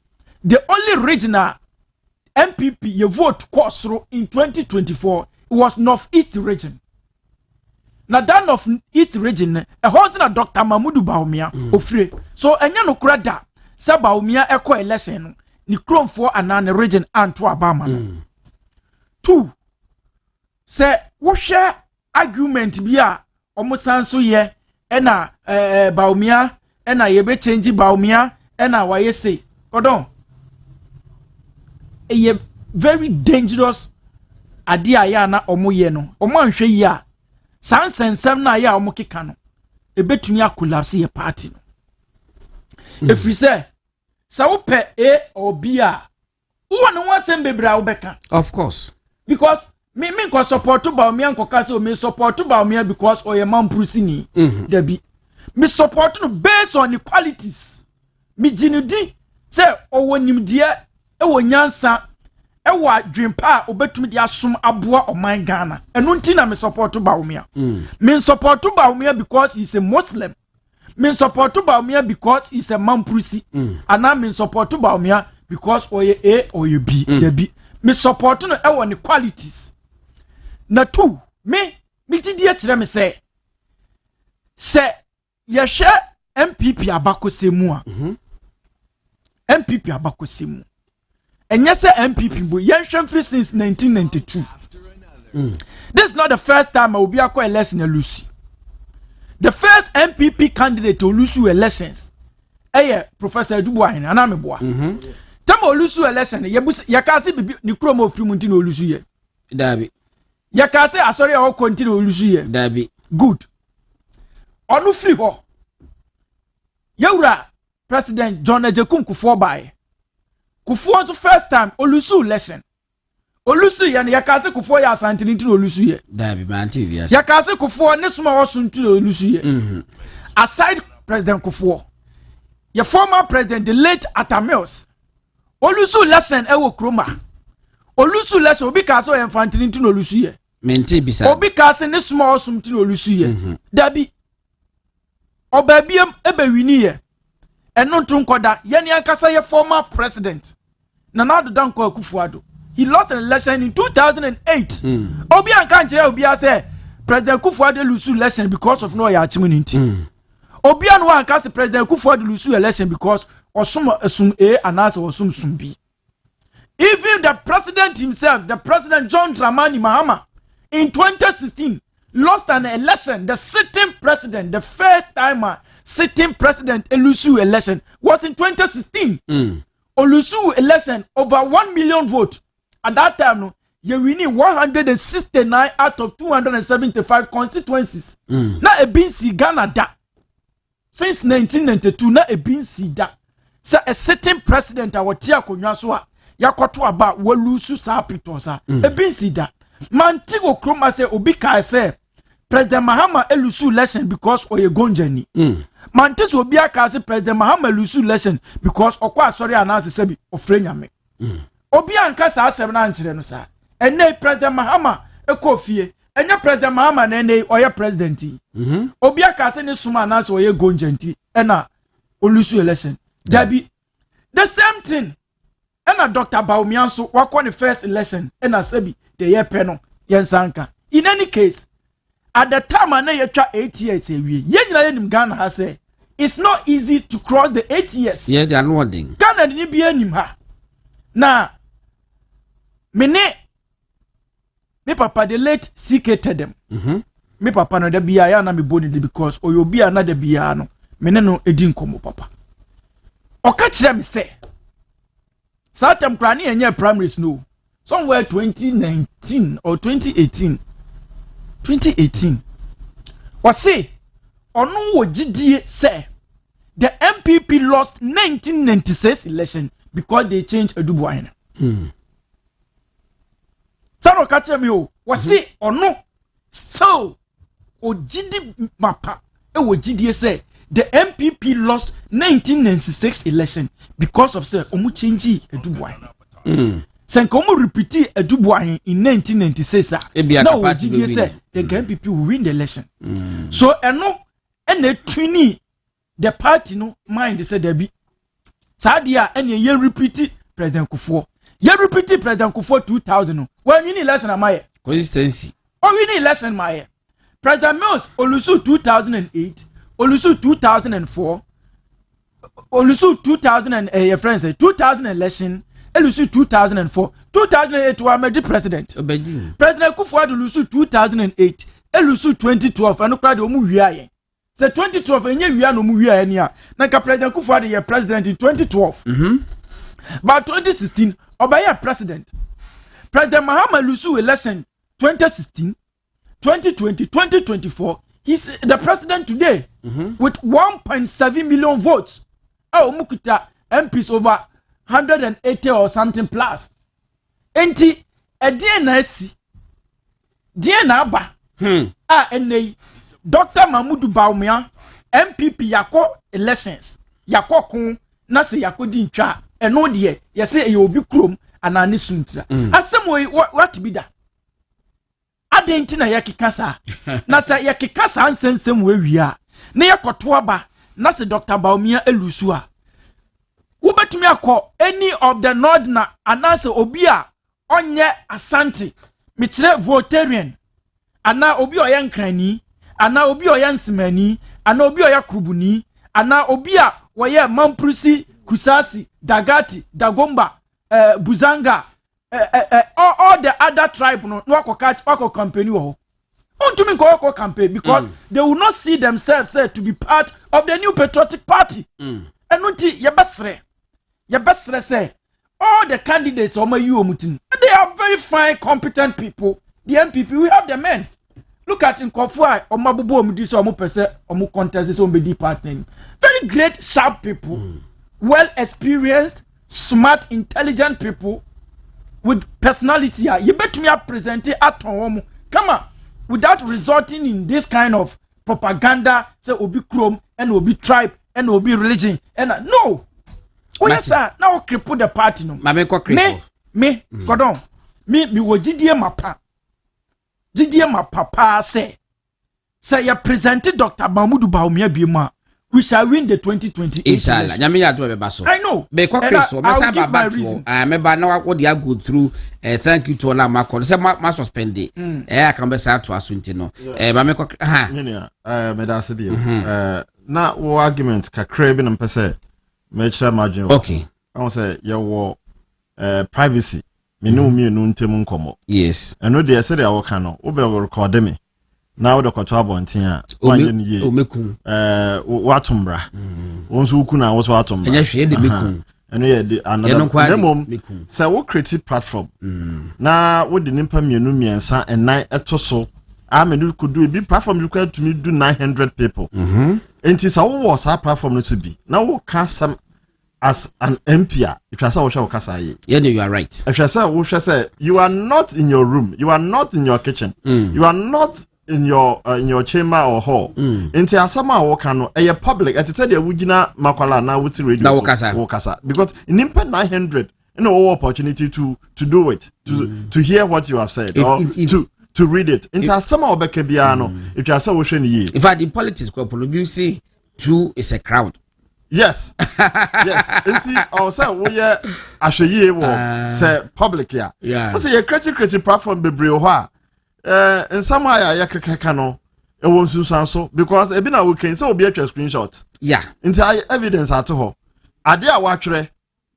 the only region MPP you vote Kosro in 2024 it was Northeast region. Now that Northeast region a hold na Dr. Mamudu Baumia ofre. So enya no krada sa Baumia eko election ni krom for anane region anto abama. 2 say wo share argument bi a omo sanso ye ena Baumia ena yebe change Baumia ena waye say godon a very dangerous idea ya na omo ye no omo anhwe yi a sansensem na ya omo keka no ebetumi collapse ye party no efri se wo pe A or B a wo no wasem bebra wo beka of course because me ko support Baumia nko ka so me support Baumia because oye man prusini there be me support no based on the qualities me jinudi se owo nimdie ewo nyansa ewo adwempa obetumi de asom aboa oman Ghana enu nti na me support Baumia me support Baumia because he's a Muslim me support Baumia because he's a Mampusi and I me support Baumia because oye A or you B there be me support no ewo ne qualities na 2 me gidie kire me say ye hwe MPP abakosemu a MPP abakosemu enye se MPP bo yen hwemfri since 1992 this is not the first time Obi akọ election lose. The first MPP candidate to lose elections Professor Dubois and Ameboa tamo lose election yakase bibi ni kromo ofri mu ntino lose ye dabi yakase asori o continue lose ye dabi good onu free ho yawura President John Ejekum Kufuor by Kufuor to first time olusu election olusu ye yakase Kufuor ya asante ntino olusu ye dabi man TV yakase Kufuor ne suma wo ntino olusu ye aside President Kufuor your former president the late Atamils olusu election ewo kroma olusu election obi ka so enfantini ntino olusu ye menti bisa obi ka se ne suma wo ntino olusu ye dabi obabiem ebewini ye eno ntunkoda yeni ankasa ye former president Nana Danko Akufo-Addo he lost an election in 2008 obi anka nkire obi say President Akufo-Addo lose election because of no ya achimunity obi anu anka say President Akufo-Addo lose election because osum A and as osum B. Even the president himself, the President John Dramani Mahama in 2016 lost an election. The sitting president, the first timer sitting president Olusu election was in 2016. Olusu election over 1 million vote. at that time no you winning 169 out of 275 constituencies na ebinsi Ghana da since 1992 na ebinsi da say a sitting president awoti akonwa so a yakoto aba walusu sa pretosa ebinsi da mantigo kroma say obi kai say President Mahama elusu election because oye gonjani mantis obi aka say President Mahama elusu election because okwa Asare announce say bi ofrenyame obi anka sa asem na nkyere no sa ene President Mahama ekofie enye President Mahama na ene oye president obi aka say ne suma announce oye gonjanti ena olusu election dabi the same thing ena Dr. Baumianso wakọ ne first election ena sabi the year peno yensanka in any case at the time I you try 8 years away. Yen Ghana has said it's not easy to cross the 8 years. Yeah, they are nodding. Ghana ni be anim ha. Na me papa the late CK Tedem. Me papa no de biya na me body because oyobi na de biya no. Me no edi nkomo papa. Oka kire me say. Satam krani enye primaries no. Somewhere 2019 or 2018. 2018 say onu wo gidie say the MPP lost 1996 election because they changed Edubuaina. Sano kache mi o say onu still o gidi mapa e wo gidie say the MPP lost 1996 election because of say omu change Edubuaina. Senkomo repeat Edubuahin in 1996. Now we say the MPP will win the election. So and twini the party no mind say there be. Sadia and ye repeat President Kufuor. Ye repeat President Kufuor 2000. When win election am I? Consistency. Oh win election my. President Mills Olusu 2008, Olusu 2004, Olusu 2000 your friends say 2000 election. Elusu 2004 2008 wa made president President Kufuor Elusu 2008 Elusu 2012 anu kra de omu wia yen say 2012 enye wia no mu wia yen a na ka President Kufuor de president in 2012 but 2016 obaye president President Mahama Elusu election 2016 2020 2024 he's the president today with 1.7 million votes omukuta MPs over 180 or something plus. Enti DNA ba. NA Dr. Mahmoud Bawumia MPP yako elections. Yako kun na se yako di ntwa. Eno de ye se e obi krom anani suntra. Asem what be da? Adenti na yakeka sa. Na se yakeka sa ansensem we wia. Na yakoto aba na se Dr. Bawumia elusu a. Ubetumi akọ any of the nord na anase obi a onye Asante michire votarian ana obi oya nkrani ana obi oya nsimani ana obi oya krubuni ana obi a woye Mamprusi Kusasi Dagati Dagomba Buzanga all the other tribe no wako campaign wo untumi ko campaign because they will not see themselves said to be part of the new patriotic party enunti yebesre say all the candidates on my mutin they are very fine competent people. The MPP we have the men. Look at in Kofua or Mabubo Mudis or Mupese or Mu contest on BD partner. Very great sharp people, well experienced, smart, intelligent people with personality. You bet me up present it at home. Come on, without resorting in this kind of propaganda, say Obi Chrome and Obi tribe and Obi religion and no. Oh yes sir, now cripple the party no. Me, Godon. Me wo gidie mapa. Gidie mapa say you presented Dr. Mahmoud Bawumia Bima. We shall win the 2028 inshallah. Nyame ya do be so. I know. Be kwa Kristo, me say baba to. Me ba na what dey go through. Thank you to all my call. Say ma suspend it. I can be say to asunti no. Ba me kwa me da se bi. Na wo argument kakra bi na mpese me chira margin. Okay. I want say your privacy. Me no me no ntem nkomo. Yes. Eno de say dey wo kan no. Wo be record me. Na wo de kwato abonten a wanye ne ye. O mekun. Watumbra. Wonso uku na wo so watumbra. Enya hwe de mekun. And yeah, another mom. So we create platform. Now what the nimpa mienu miensa and 9 etoso. I mean, you could do a big platform required to me do 900 people. And it is was our platform to be. Now we cast some as an MP. If I say what shall yeah, you are right. If I say what shall say, you are not in your room, you are not in your kitchen, you are not in your chamber or hall. Into asama wakano a public at the wujina makwala na wuti radio wokasa because in impa 900 opportunity to do it to hear what you have said or to read it. Into asama obeke biano if you say what ye. In fact, in politics, you see, two is a crowd. Yes. Yes. And see, I say we asheye wo say public ya. Yeah. Say a creative platform bebre ho in some way ya kekeka no e won susan so because e bi na we can say obi atwa screenshot. Yeah. Into evidence at ho. Ade a watchre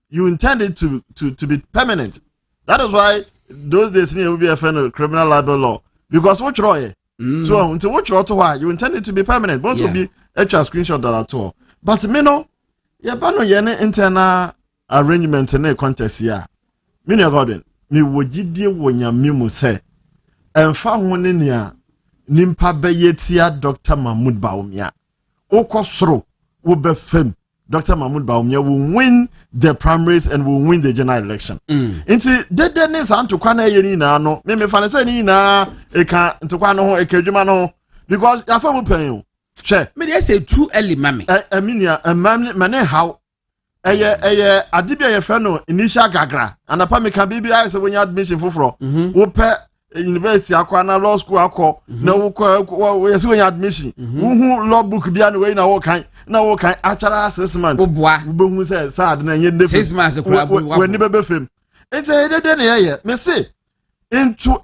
you intend it to be permanent. That is why those days near will be a criminal libel law because what roy. So until what you you intend it to be permanent. But to be actual screenshot that at all. But me no, ya ba no ye ne internal arrangement na contest ya. Me no garden, me wogidie wonyame mu se. Emfa ho ne nia nimpa beyetia Dr. Mahmoud Bawumia. Okosoro wo be fam. Dr. Mahmoud Bawumia will win the primaries and will win the general election. Inti dede ne santo kwa na ye ni na no. Me fa ne se ni na e ka ntokwa no ho e ka dwuma no because ya fa mu pan Che, me dey say too early, mammy. Minia, mane how adibia ye friend no initial gagra and upon me can be say when you admission for wo pe university akwa na law school akọ na wo yes when you admission wo law book bia na we na wo kan actual assessment wo boa wo hu say sad na nye 6 months ekura bo wo ni bebe fam it's a na ye me say into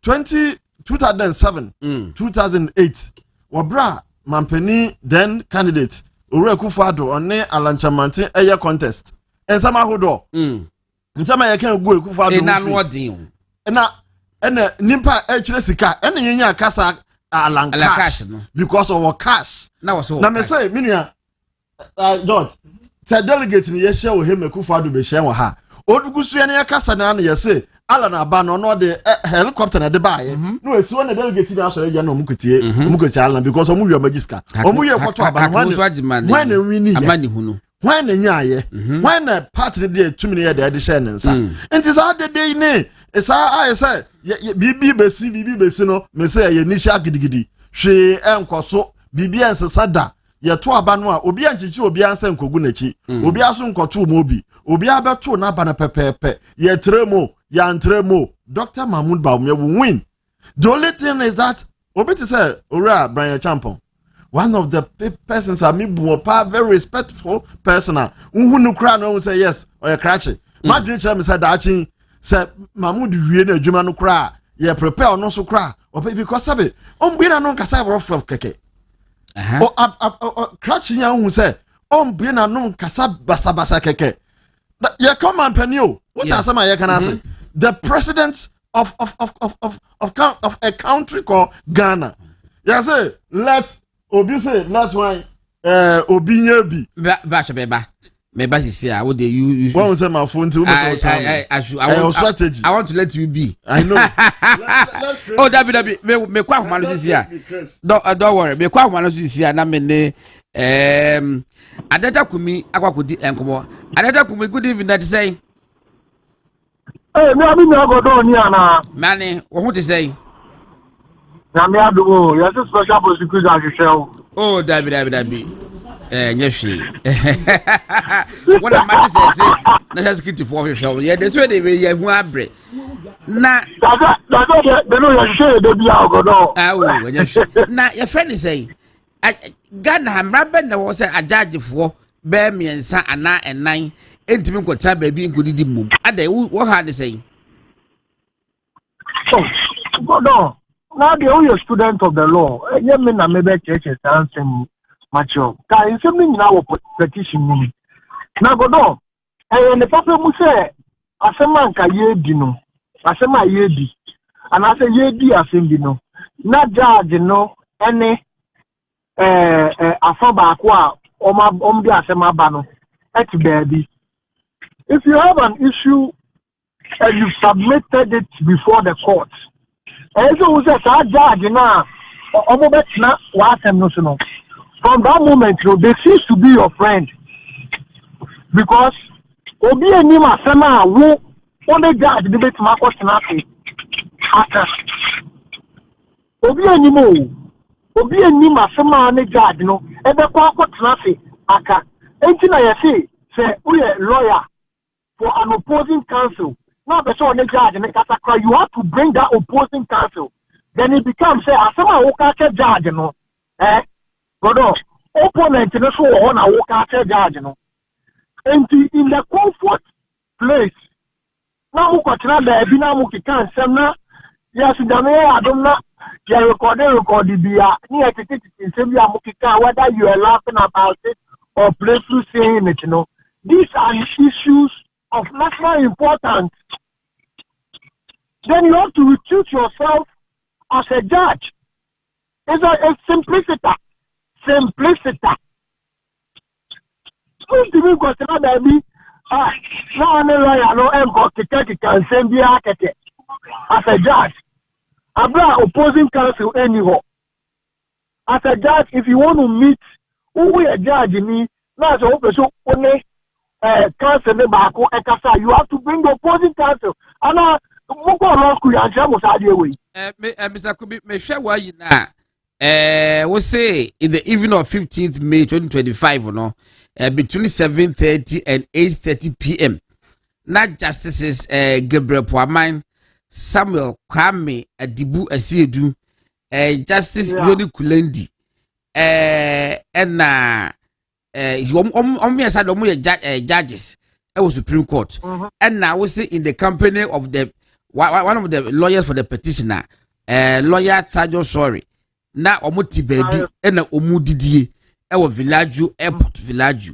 2007 2008 wabra Mampeni then candidate Ore Akufo-Addo onne Alanchamantin eye contest ensama hodo nsama ye kan go Akufo-Addo na no odin na nimpa echire sika ene yenya kasa cash because of cash na me say minua George say delegate ni ye share wo hem Akufo-Addo be share wo ha odugusu ye ne kasa na ye say ala na ba no de helicopter na de bae no esi won na delegate na so ya no mukutie ala because omu wi magiska omu ye kwoto aba no when na wini amani hunu when na nyaaye when na party de tumi ne de share nsa enti sa de dey ne esa I say bibi besi no me say ye nisha gidigidi hwe enkoso bibi ensesa da ye to aba no a obi anchichi obi ansa nkogu nachi obi aso nkoto mo obi obi abeto na aba na pepepe ye tremo Yantremo, Dr. Mahmoud Bawumia will win. The only thing is that Obiti say, Ora Brian Champon, one of the persons are me very respectful person. Who cry no say yes or a cratchy. My dream said that said Mahmoud Wiena Jumano cry, ye prepare or no so cry, or because of it. We don't know Cassava of Keke. Cratching young who say, Bina no Cassab Basabasa Keke. Ye come and penio. What are some I can say? The president of a country called Ghana. Yes, let Obi say let why Obi nyebi. Baba. Maybe you see I would you won't say my phone to strategy. I want to let you be. I know. Oh, that me kwa humano this year. Don't worry. Me kwa humano this year na me Adeta Kumi akwakudi enkomo. Adeta Kumi good evening that say. Me abi me agodo ni ana. Mane, wo to say? Na me adu you are special prosecutor Judicial. Oh, Dabi. Nyeshi. What am I say? Na security for show. Yeah, this way they we hu abre. Na that they know you share dey bia agodo. Ah, oh, nyeshi. Na your friend is say Ghana hamrabe na wo say ajagefo be miensa ana enan entimi nkotra baabi nkodidi mum ada wo ha de say no now the student of the law ye me na me be church ansem macho ka nsem ni na wo petition ni na godo ne papa mu say asema nka ye di no asema ye di ana say ye di asem bi no na judge no ene afa ba ko a ombi asema ba no eti baabi if you have an issue and you submitted it before the court, and so we say, judge, now, from that moment, they cease to be your friend. Because, Obi and Nima Sama, who only judge debate Marcos Nafi. Obi and Nima Sama, only judge, no, and the Marcos Nafi, Aka. Anything I say, we are lawyer for an opposing counsel. Now, the so only judge, and you have to bring that opposing counsel. Then it becomes, say, as someone who can't judge, you know, but opponent, you know, so on a walk out judge, you know. And in the comfort place, now who got another Binamuki can send yes, the mayor, I don't know, you record the near in Sylvia Mukika, whether you are laughing about it or playfully saying it, you know. These are issues of national importance. Then you have to recruit yourself as a judge. It's a simplicity. Simplicity. So if you go to baby, no lawyer, no can send the architect as a judge. I'm not opposing counsel anyhow. As a judge, if you want to meet who we are judging me, now so only counsel you have to bring the opposing counsel. And Mr. Kubi, me share why you now. We say in the evening of 15th May 2025, no, between 7:30 and 8:30 p.m. Not Justices Gabriel Puaman, Samuel Kwame Adibu Asiedu, Justice Yoni Kulendi, and judges. It was Supreme Court, and now we say in the company of the one of the lawyers for the petitioner, lawyer Tajo Sorry. Na omuti baby and na omudidie e wo village airport village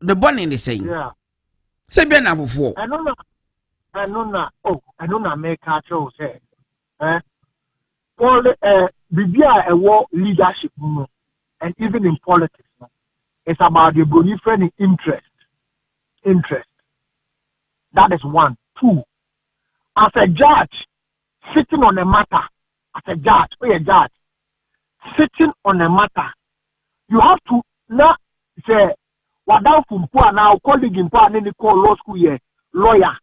the born in the saying yeah say be na fofo I know na make catch say all bibia e wo leadership and even in politics it's about the bonified interest that is one. Two, as a judge sitting on a matter as a judge sitting on a matter, you have to not say, what down from poor now, colleague in poor, and call law school here, lawyer.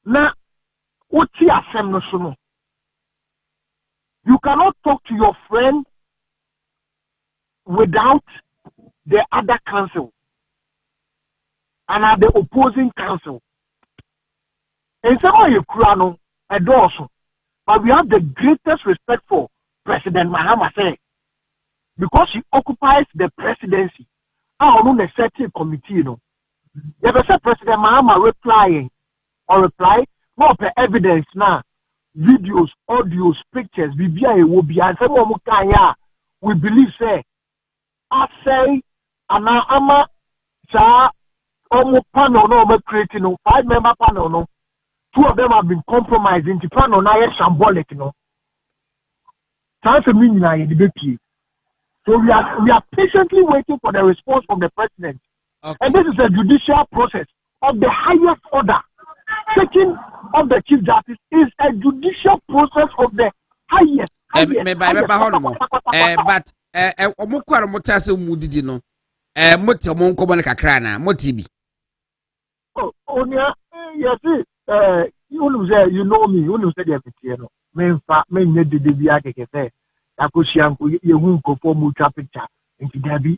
Now, what's your no? You cannot talk to your friend without the other counsel and at the opposing counsel. And some of you, Krano, also, but we have the greatest respect for President Mahama say, because she occupies the presidency, I don't know the certain committee, you know. If I say President Mahama reply, not per evidence now, videos, audios, pictures, BBI will be and some of we believe say, I say, and I'm panel no creating 5-member panel no. 2 of them have been compromised into panel now symbolic, you know. So we are patiently waiting for the response from the president. Okay. And this is a judicial process of the highest order. Taking of the chief justice is a judicial process of the highest. But you know me, you say the men need the DBA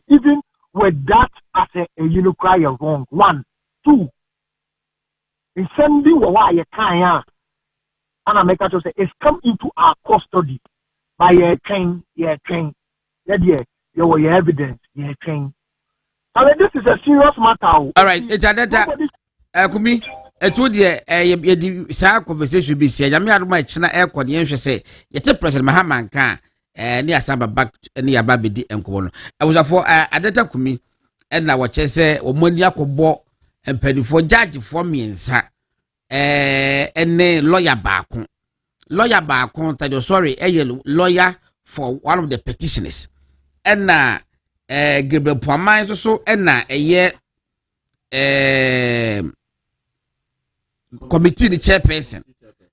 even with that as a cry wrong. 1, 2. In sending why you can and I make us say it's come into our custody by your train, your evidence, your train. I mean, this is a serious matter. All right, it's a Kumi. Etu de sa conversation be say nyame adoma chena aircon ye hwe say yete president Mahama nka ne asaba back ne yaba bedi enko no abusafo adeta Kumi na wo che say omoni akobo empanifo judge for miensa ene lawyer baako Tajo Sorry lawyer for one of the petitioners na Gabriel Puaman so na eye committee the chairperson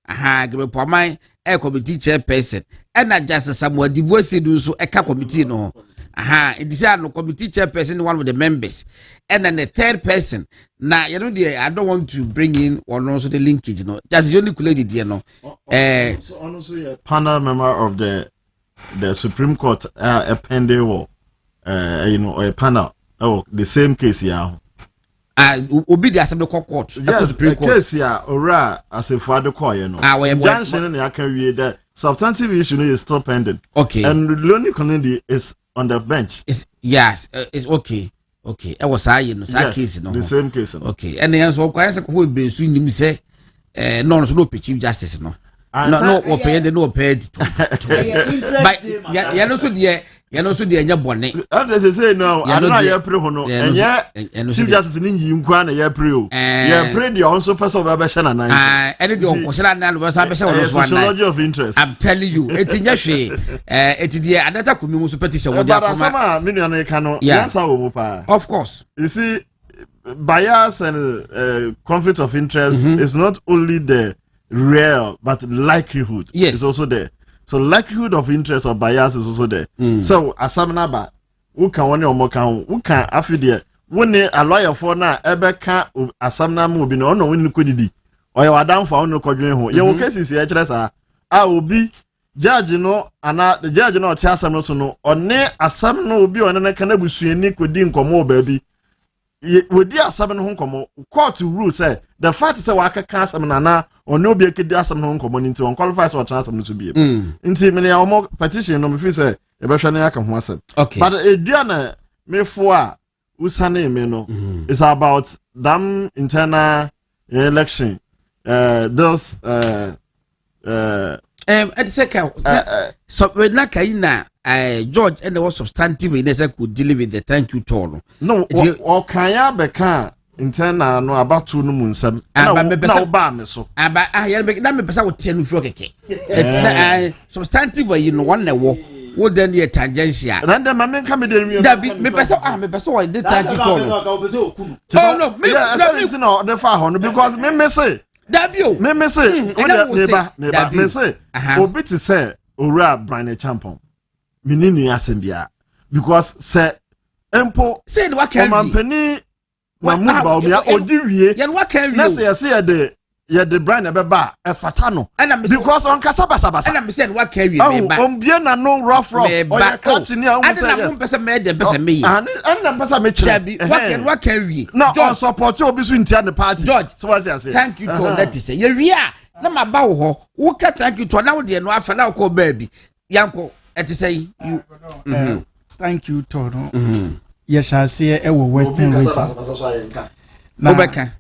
Grepomai committee chairperson and Justice Samuel Dibuesi do so eka committee no it is no committee chairperson one of the members and then the third person now you know I don't want to bring in or also the linkage just the only collected there so also a panel member of the Supreme Court a pending or a panel the same case here obi the assembly court yes Supreme Court case here ora as a father call Johnson and I can read that substantive issue is still pending okay and Leonie Kennedy is on the bench yes it's okay it was that case the same case okay and then so kwai say ko be so nim say no chief justice no pay the no paid but ya no so de nya bone they say no I don't know ya pre ho no enya chief justice ni yi nkwa na ya pre o ya pre the also person of abesha na nan and the onkoshira na no sa abesha wo so sociology of interest I'm telling you etinya hwe etidie adata komi mu so petition wo dia koma sama me nua no ka no answer wo mu pa of course you see bias and conflict of interest is not only the real but likelihood is also there. So likelihood of interest or bias is also there. So asamna ba who can one or can who can afide when a lawyer for na ebeka asamna mu bi no no win kudidi or your adam for no kodwen ho ye wo cases here kire sa a obi judge no ana the judge no tia asam no so no one asam no obi one na kana busuani kodi nkomo baabi wodi asam no ho nkomo court rule say the fact say wa kaka asam na ono obi ekedi asam no nkomo nti on qualifies for transfer no so bi nti me ya omo petition no me fi say e be hwe na aka ho asam but edua na me fo a usane me no is about them internal election those at second so we na kai na George and there was substantive in say could deal with the thank you toll no o kan ya be kan internal no about two no munsam na ba me so aba ya be na me pesa wo tie no fro keke substantive you know one na wo then the tangential and then me kan me dey me pesa wo dey thank you toll no me no the fa ho no because me say Dabio. Me say, neighbor, me say, obi to say, ora Brian Champon. Minini asembia. Because say, empo, say what can mampeni, mamu ba omia odiwie. Yan what can you? Say the Brian ebeba e fatano. Because on kasaba. And I'm saying what can you? Ombie na no rough. Or ya catch ni a say yes. And person made the person me. And person me chile. What can we? No, on support you obi so intia the party. George, so what say? Thank you to that say. You ria na ma wo ho. Wo ka thank you to na wo de no afa na ko baby. Yanko, et say you. Thank you to no. Yes, shall say e Western region. No beka.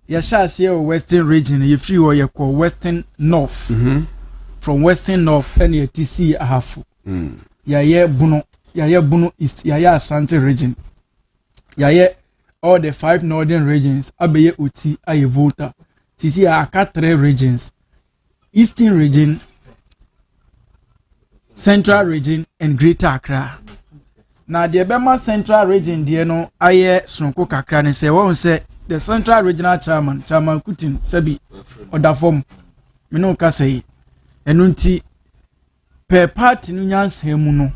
Yasha say Western region, you free or you call Western North. From Western North, and your TC a half. Yaye Buno East, Yaya Asante region. Yaye all the 5 northern regions, Abeye Uti, Aye Volta. TC are 3 regions. Eastern region, Central region, and Greater Accra. Now the Bema Central region, dear no, Aye Sonko Kakra, and say, one say, the Central Regional Chairman Kutin Sebi oda form me no ka say enu nti per party no nyans hemu no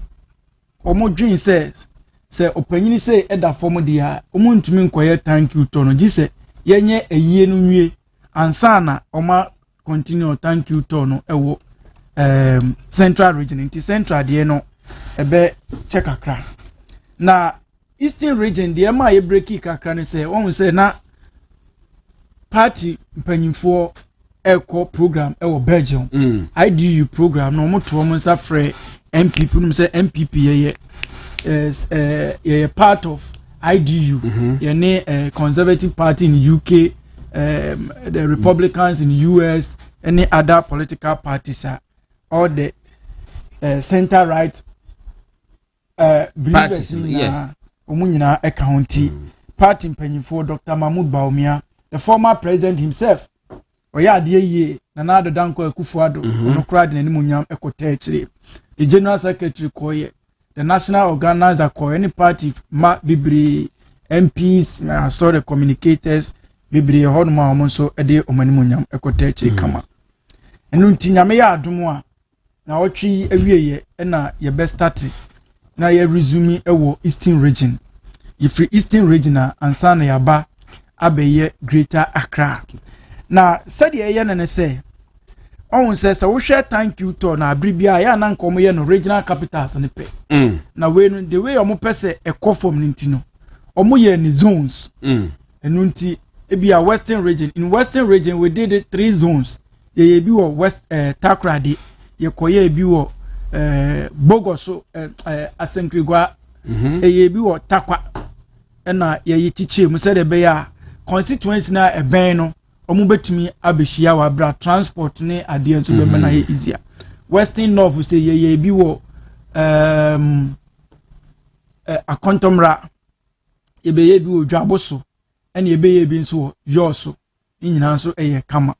omo dwen says say opanyini say eda form dia omo ntumi nkoye thank you to no gi say yenye eyie no nwie ansana oma continue thank you to no ewo Central Region nti Central de no ebe check akra na Eastern region the ma ye breaki kakra ne say won say na party mpanyimfo eco program ewo Belgium IDU program no mo to mo sa frɛ MPP no say MPP ye part of IDU ye ne conservative party in UK the Republicans in US any other political parties are all the center right parties yes Omunyina County party mpanyimfo Dr. Mahmoud Baumia the former president himself oya de ye na do danko Akufo-Addo no crowd na nimunyam ekota chire the general secretary koye the national organizer koye any party ma bibri MPs I saw the communicators bebree hɔ no ma ɔmo nso de ɔmanimunyam ɛkɔtɛ akyiri kama ɛno nti nyame yɛ adom a na ɔtwe awieye na ye best start na ye resume ɛwɔ Eastern region free Eastern region ansa na yaba abɛyɛ Greater Accra na said ye na ne sɛ ɔhun sɛ wo hwɛ thank you to na abribia ya na nkomo ye no regional capitals ne pɛ na we no the way ɔmo pɛ sɛ ɛkɔ form ne nti no ɔmo ye ni zones ɛno nti ebia Western region in Western region we did it 3 zones ye bi wɔ West Takrade ye koye bi wɔ Bogoso Asenkrigwa ye bi wɔ Takwa na ye chiche mu sɛ de be ya constituency na ɛbɛn no ɔmo betumi abehia wa bra transport ne ade nso be na ye easier Western North say ye bi wɔ Akontomra ye be ye bi wɔ Dwaboso ɛna ye be ye bi nso wɔ Yoso ni nyina nso ɛyɛ kama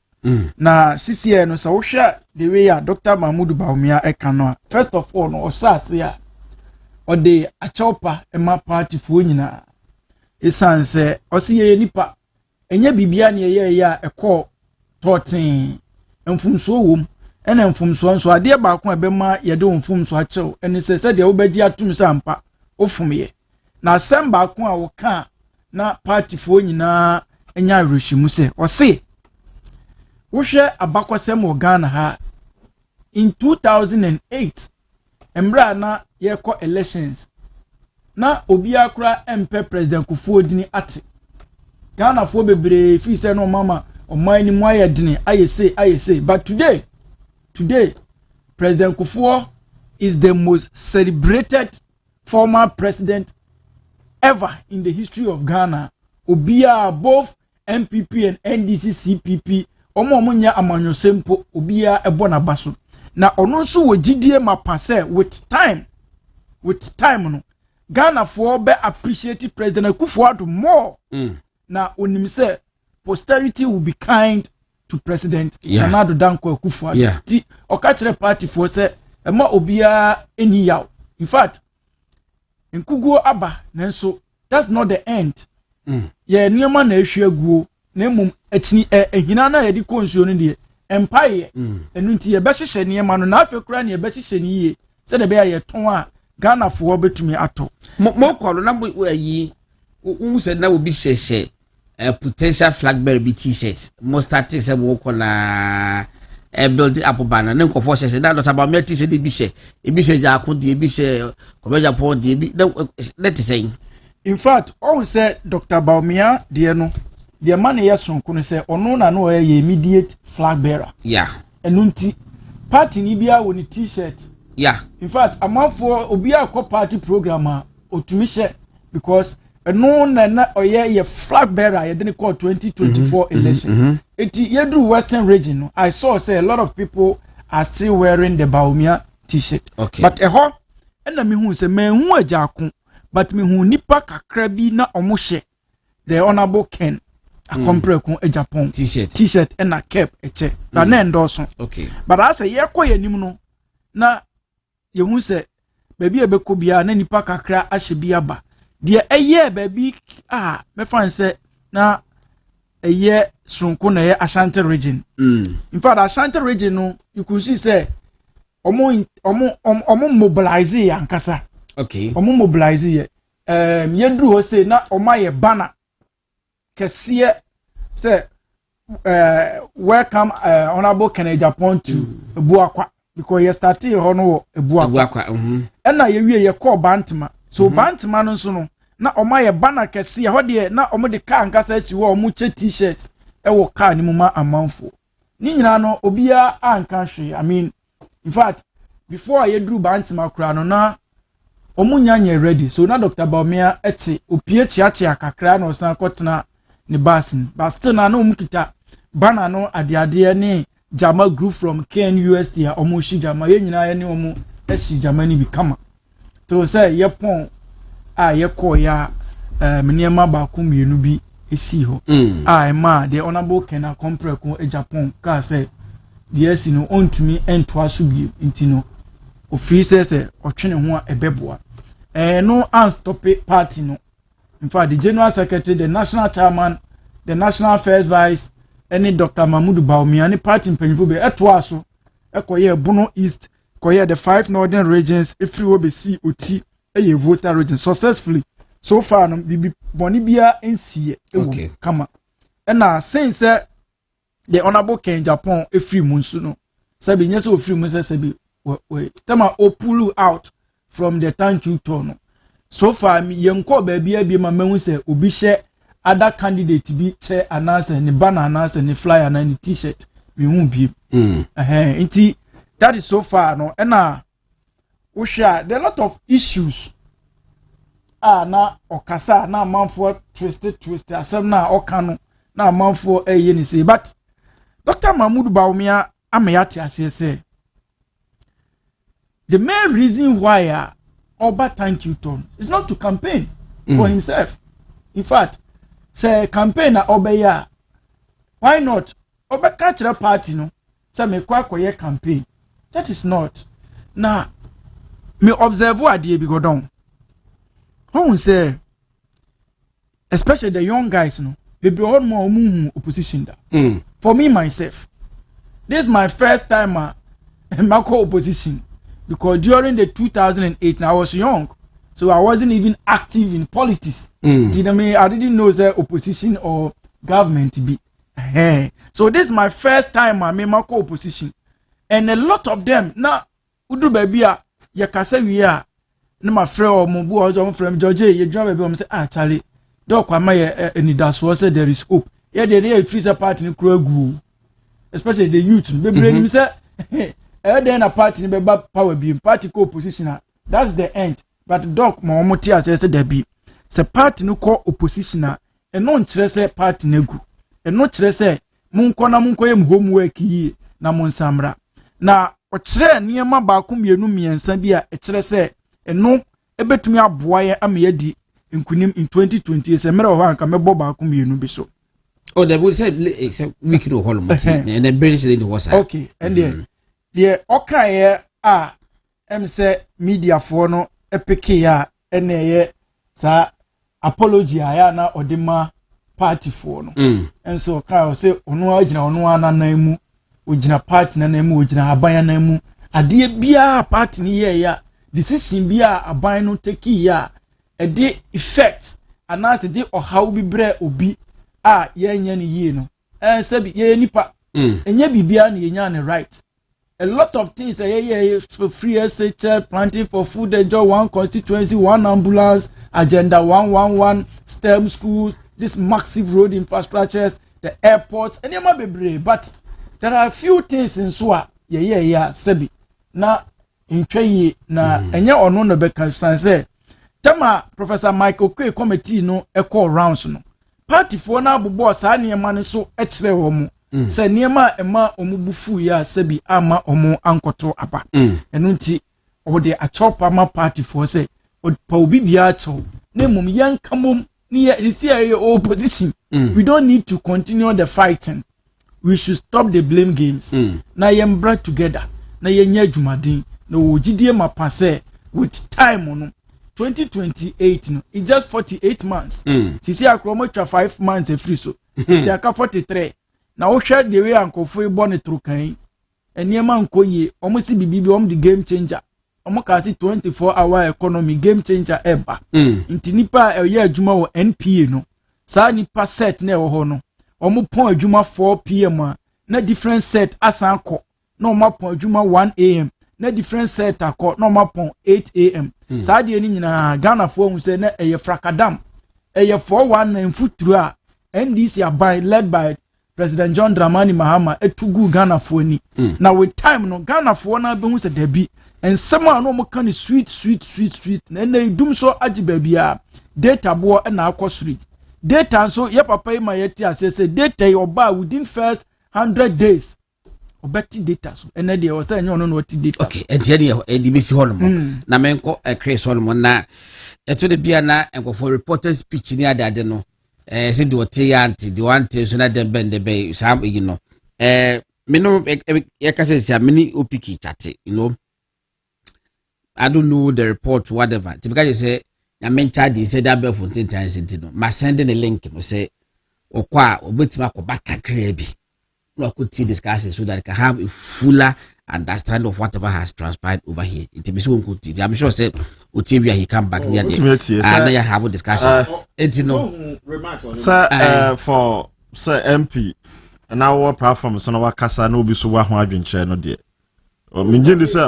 na CCA no sa wo hwɛ the way ya Dr. Mahmoud Bawumia eka no first of all no osase ya ode achopa ema party fo nyina esanse osi ye nipa enye bibia ne ye ya ekọ totin mfumso wom ena mfumso nso ade ba ko ebema ye de mfumso achew eni se de wo bagi atum sampa ofumye na asem ba ko a wo ka na party fo nyina enya reshimu se osi wohwe abakwasem wo Ghana ha in 2008 embra na yeko elections na obi akura MP president Kufuor ate Ghana fo bebre fi se no mama oman ni mu ayedine ayese but today President Kufuor is the most celebrated former president ever in the history of Ghana. Obia both MPP and NDC CPP omo nya amanyo sempo obia ebo na baso na ono nso wogidie mapase with time no Ghana for be appreciate President Kufuor more na onim say posterity will be kind to President Nana Danko Kufuor ti okachire party for say ema obia eni yaw in fact nkuguo aba nanso that's not the end ye niema na ehweguo na mum achini ehina na yedi konsuo no de empire enu nti ye behihye niema no na afekura ne ye behihye ni ye se de be ye ton a Ghana fo betumi ato mo kwalo na yi u se na obi hye potential flag bearer bi t-shirt mo start se mo kola build up banner ne nkofo hye na dot about me t-shirt bi hye ebi hye jako de ebi hye komeja po de ebi let say in fact all said Dr. Bawumia de no the man yesonko no say ono na no ye immediate flag bearer enu nti party ni bia woni t-shirt in fact amafo obi akọ party program a otumi hye because eno na oye ye flag bearer ye de call 2024 elections eti yedu Western region no I saw say a lot of people are still wearing the Bawumia t-shirt but eho na me hu say me hu ajakon but me hu nipa kakra bi na omo hye the honorable Ken akompreko Japan t-shirt and a cap eche na na endorso but I say ye koyanim no na ye hu say baby ebeko bia na nipa kakra ahye bia ba de eye baby me fan say na eye sonko na ye Ashanti region in fact Ashanti region no you could see say omo mobilize yankasa omo mobilize ye yedru ho say na omaye banner kesiye say welcome honorable Ken Japan to Ebuakwa because you started ho Ebuakwa na ye wie ye call Bantima so Bantima no so no na omaye banner kesiye ho de na omo de car nkasa si wo omo che t-shirts e wo car ni muma amanfo ni nyina no obia anka hwe I mean in fact before I drew Bantima kra no na omo nyanya ready so na Dr. Bawumia ete opie chiachia kakra no san kotena ni basin but still na no mukita bana no ade ne Jama group from KNUST a omo shi Jama ye nyina ye ne omo eshi Jama ni bi kama to say ye pon a ye koya meniema ba ko mienu bi esi ho ma the honorable Ken Akompreko Japan ka say the esi no ontumi entwa so bi intino office say otwene ho a ebeboa no unstop party no In fact, the general secretary, the national chairman, the national first vice, any Dr. Mahmoud Baumia, any party in Pennyfube, Etwaso, Ekoye Bono East, Koye the 5 northern regions, if you will be COT, a voter region successfully. So far, Bibi Bonibia and see okay. Come on. And now, since the Honorable Ken Japan, a free monsuno, Sabi, yes, or free months, Sabi, wait, Tama, or pull out from the thank you tone. So far, me young call baby, my man say, Obi share other candidate to be chair announce and the banner announce and the flyer and the t-shirt. We won't be. That is so far, no. And now, we share there are a lot of issues. Na okasa na manfo twisted asem na okano na manfo ni say but Dr. Mahmoud Baumia ameyate ase say the main reason why Oba thank you Tom is not to campaign for himself. In fact, say campaign na Obeya, why not Oba catch the party no say me kwa koye campaign. That is not na me observe what dey be go down. How say, especially the young guys, no, they be all more opposition. For me myself, this is my first time in macro opposition because during the 2008 I was young, so I wasn't even active in politics. I didn't know the opposition or government to be. So this is my first time I'm in macro opposition, and a lot of them now, udu baby yakase we are. No my friend or Mubu or from Georgia, you drive a say, Charlie, Doc, I may any that's what said there is hope. Yeah, they treat a party in Krogu, especially the youth. Baby, say, then a party in the power being party co-opposition. That's the end. But Doc, my motia says there be. It's a party no co-opposition, and non tresse party negu, and not tresse Munkona Munkoyam homework ye, na Monsamra. Na, or tre near my bakum yenumi and Sandia, a tresse. And no, a bet me up why I'm yedi in 2020 is a matter of one can be boba come be so. Oh, they would say it's a wicked hole and then British in was okay. And then, the okay, say media for no epic ya and ye sa apology ayana or dema party for no. And so Kyle say, Ono Ajina, Ono Naimu, Ujina party na nemu, Ujina Abaya nemu, a dear beer party near ya. Decision be a buy no take ya a day effect and as a day or how be bre obi ye no and say ye nipa and ye be beyond right. A lot of things for free essay planting for food enjoy one constituency, one ambulance, agenda 111, STEM schools, this massive road infrastructures, the airports, and you might be brave, but there are a few things in Swa, Sebi. Now in na enye ono no beka say tama Professor Michael Kwe committee no echo rounds no party for na bobo sa niema ne so ekire wo mu say niema ema omubufu ya sebi ama omo ankoto apa enu nti o de achopa ma party for say o pa obi bia acho na mum yanka mum ni opposition. We don't need to continue the fighting. We should stop the blame games. Na yem brought together na yenye adwumaden. No, GDM mapase with time on 2028 no, it's just 48 months. Sisi akromo twa 5 months e free so. Ti aka 43. Na wo hwe the way ankofo e born through kan. Eniema nkoye, omo si bibibi om the game changer. Omo ka si 24-hour economy game changer eba. Nti nipa ye adwuma wo NPA no. Sa nipa set na e wo ho no. Omo pon adwuma 4 PM na different set asan ko. Na omo pon adwuma 1 AM. Na different set akọ no mapon 8 AM. Saa de ni nyina Ghana fo hu se na eye frakadam. Eye 419 futuru a NDC aban led by President John Dramani Mahama etugu Ghana fo ni. Na with time no Ghana fo na be hu se dabi. Ensema no mo kan sweet na dum so agi babia. Data bo na akọ street. Data so ye papa yi ma yeti asese data yi oba within first 100 days. Obeti data so ene de o say nyo no oti data. Okay, enti de e di besi holmo na menko Chris holmo na eto de bia na enko for reporters speech ni adade no se de oti ya anti de wante so na de bende be sam you know me no e ka say sia mini opiki chat you know I don't know the report whatever typically say na mencha di say that be for 10 times no ma send the link no say okwa obetima ko back kakra bi no could see discussion so that I can have a fuller understanding of whatever has transpired over here. It be so good. I'm sure say Otibia he come back near the and you have a discussion. It's no sir for sir MP and our platform so no kasa no bi so wa ho adwenkyere no de. Minjini say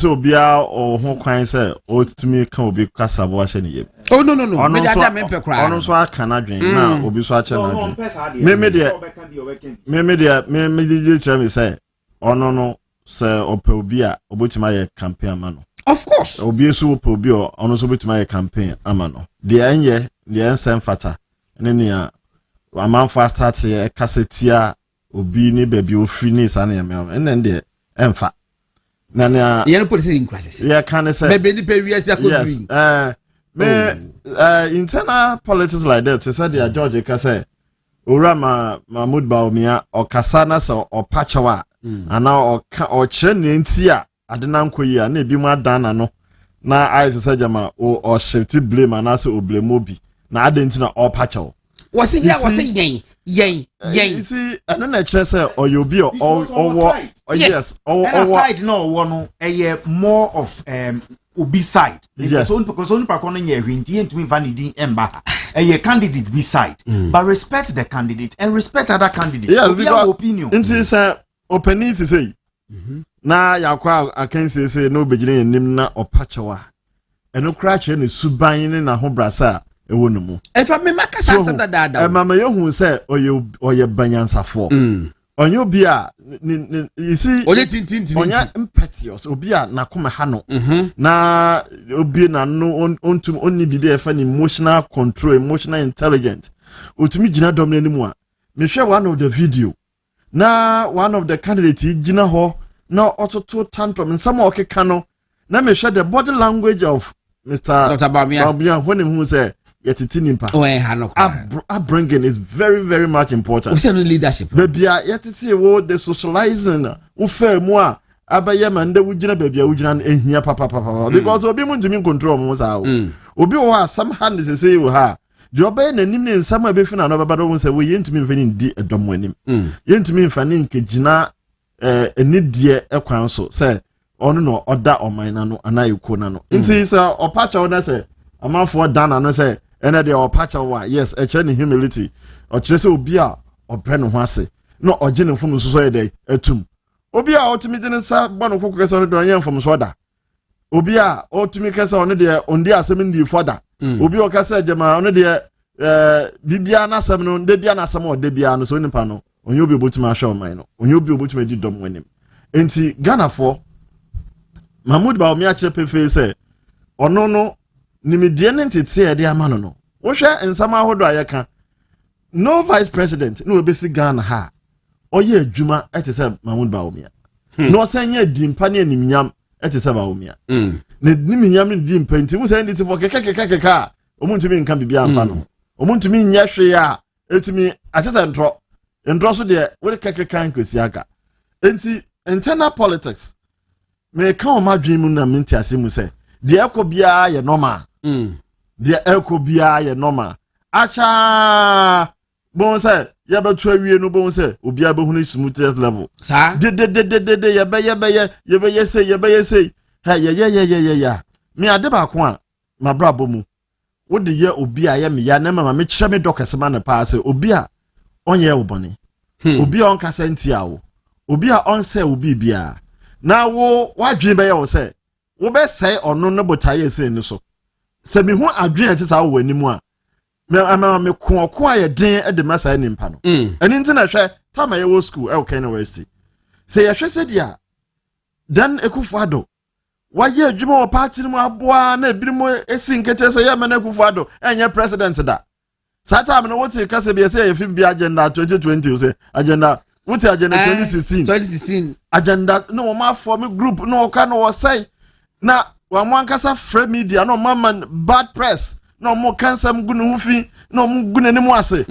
obia o ho kwan say otumi kan obi kasa bo ahye ne yem. Oh no me da me pe kra. Ono so aka na dwen na obi so ache na dwen. Me de tell me say ono no say ope obi a obotima ye campaign amano. Of course. Obi so ope obi o ono so obotima ye campaign amano. De enye de ensem fata. Ene ni a amanfo start ye kasetia obi ni baby ofri ni sa na yemem enen de emfa na na ye no police in crisis ye kan say baby ni pe wiase akodri internal politics like that say the George ka say ora Mahmoud Bawumia okasa na so opachawa ana o kire ne nti a adena nkoyi a na ebi mu adana no na I say jama o shift blame ana say o blame obi na adenti na opachawa was it yen you see I don't know say or you be or yes or side no one more of obi side because only pakon nya hwinti entumi vanity emba candidate be side but respect the candidate and respect other candidates. Yes, because opinion nti say opinion to say na yakwa akan say no begine nim na opachewa eno kra che ne suban ne na ho brasa ewo no mu efa me makasa asem da mama yehu say oye banyansafo onye obi a you see onye tintin onye impetuous obi a na koma ha no na obi na no ontum onni bibi efa ni emotional control emotional intelligence otumi gina dom na nimu a me hwe one of the video na one of the candidates gina ho na ototo tantrum nsama okeka no na me hwe the body language of Mr. Dr. Bawumia when him say yetiti nimpa bringing is very very much important. We say no leadership baby yetiti wo the socializing wo fa mu a abaye mande wo gina baby wo gina ehia papa because obi mu ntimi control mu sa obi wo a some hand is say wo ha the obey nanim ne nsama be fina no baba do say wo yentimi mfani ndi edom anim yentimi mfani nke gina enidie ekwan so say ono no oda oman na no anayiko na no nti say opacha wo na say amafo dana no say ene de opacha wo yes e che ne humility o kire say obi a obre no ho ase no oje ne fom so ye dey atum obi a otimi de ne sa bono kokoko say no de onye fom so da obi a otimi kesa ono de ondi asem ndi foda obi o kasa jema ono de bibia na asem no de bia na asem o de bia no so nipa no onye obi obotimi ahwe oman no onye obi obotimi di dom wanim enti Ghana for Mahmoud Bawumia kire pefe say ono no nimidie ne ntete e de amano no wo hwe nsama hodo ayeka no vice president no obesi Ghana ha oye adwuma etese Mahmoud Bawumia no sanye dimpa ne animnyam etese Bawumia ne nimnyam ne dimpa nti mu sanye tifo kekekekeka omuntumi nka bibia amfa no omuntumi nya hwe a etumi atese ntro so de we kekekan kosi aka enti internal politics me ka o madwen mu na menti asemu se de ekobia ye normal de ekobia ye normal acha bon se ye betu awie no bon se obia be hunu smoothest level sa de ye be say ha ye me ade ba ko a mabrabo mu wo de ye obia ye me ya na mama me kire me dokesema na pa se obia onye wo bone obia on kasa ntia wo obia on se obi bia na wo wadwen be ye wo se wo be sai ono no botaye se ni so se me hu adwen atita wo animu a me ko aye den e de masa ni mpa no eni nti na hwe tama ye wo school e wo kan university se ye hwe se dia dan Akufo-Addo wa ye adwuma wo party mu aboa na ebirimo esi nkete se ye mena Akufo-Addo enye president da sata me no wote kase be se ye fi bi agenda 2020 se agenda wote agenda 2016 agenda no ma form group no ka no say na wa mwankasa free media no mama bad press no mo kansam gunu hufi no mo gunani mu ase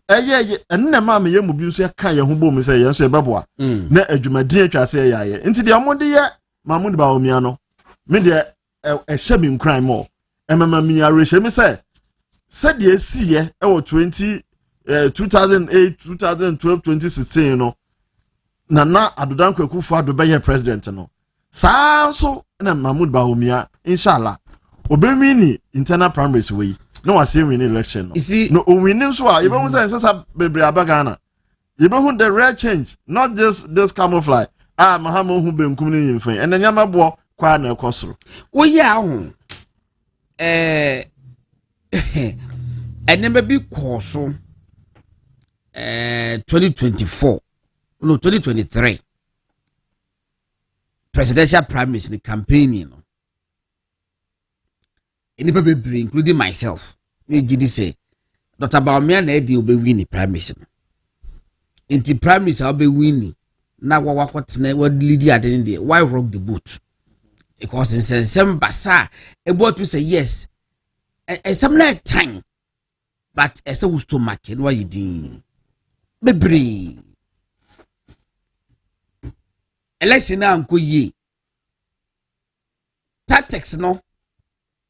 eye enne ma me yemu bi nso ya kan ye ho bom se ye nso e beboa na adwumadin atwa se ye nti de omo de ye Mahmoud Bawumia no me de e hye me nkran mo emema mi areshe mi said ye see ye 2008 2012 2016 no na adodanko akufo ado be president no saa so na Mahmoud Bawumia inshallah obemi ni internal primaries we no wase win election no winning so a you be say sasa bebre abagana you be the real change not just this camouflage Mahamo hu benkum ni yimfan ene nyama bo kwa na ekosoro oyi ahu enema bi koso 2024 no 2023 presidential primaries in the campaigning no enipa bebre including myself we gidi say Dr. Bawumia na edi obe win the primaries no inti primaries obe win na wakotena wa lead ade ndi why rock the boat because in December sa about to say yes some like time but as a to market why you din bebre election na nko yi tactics no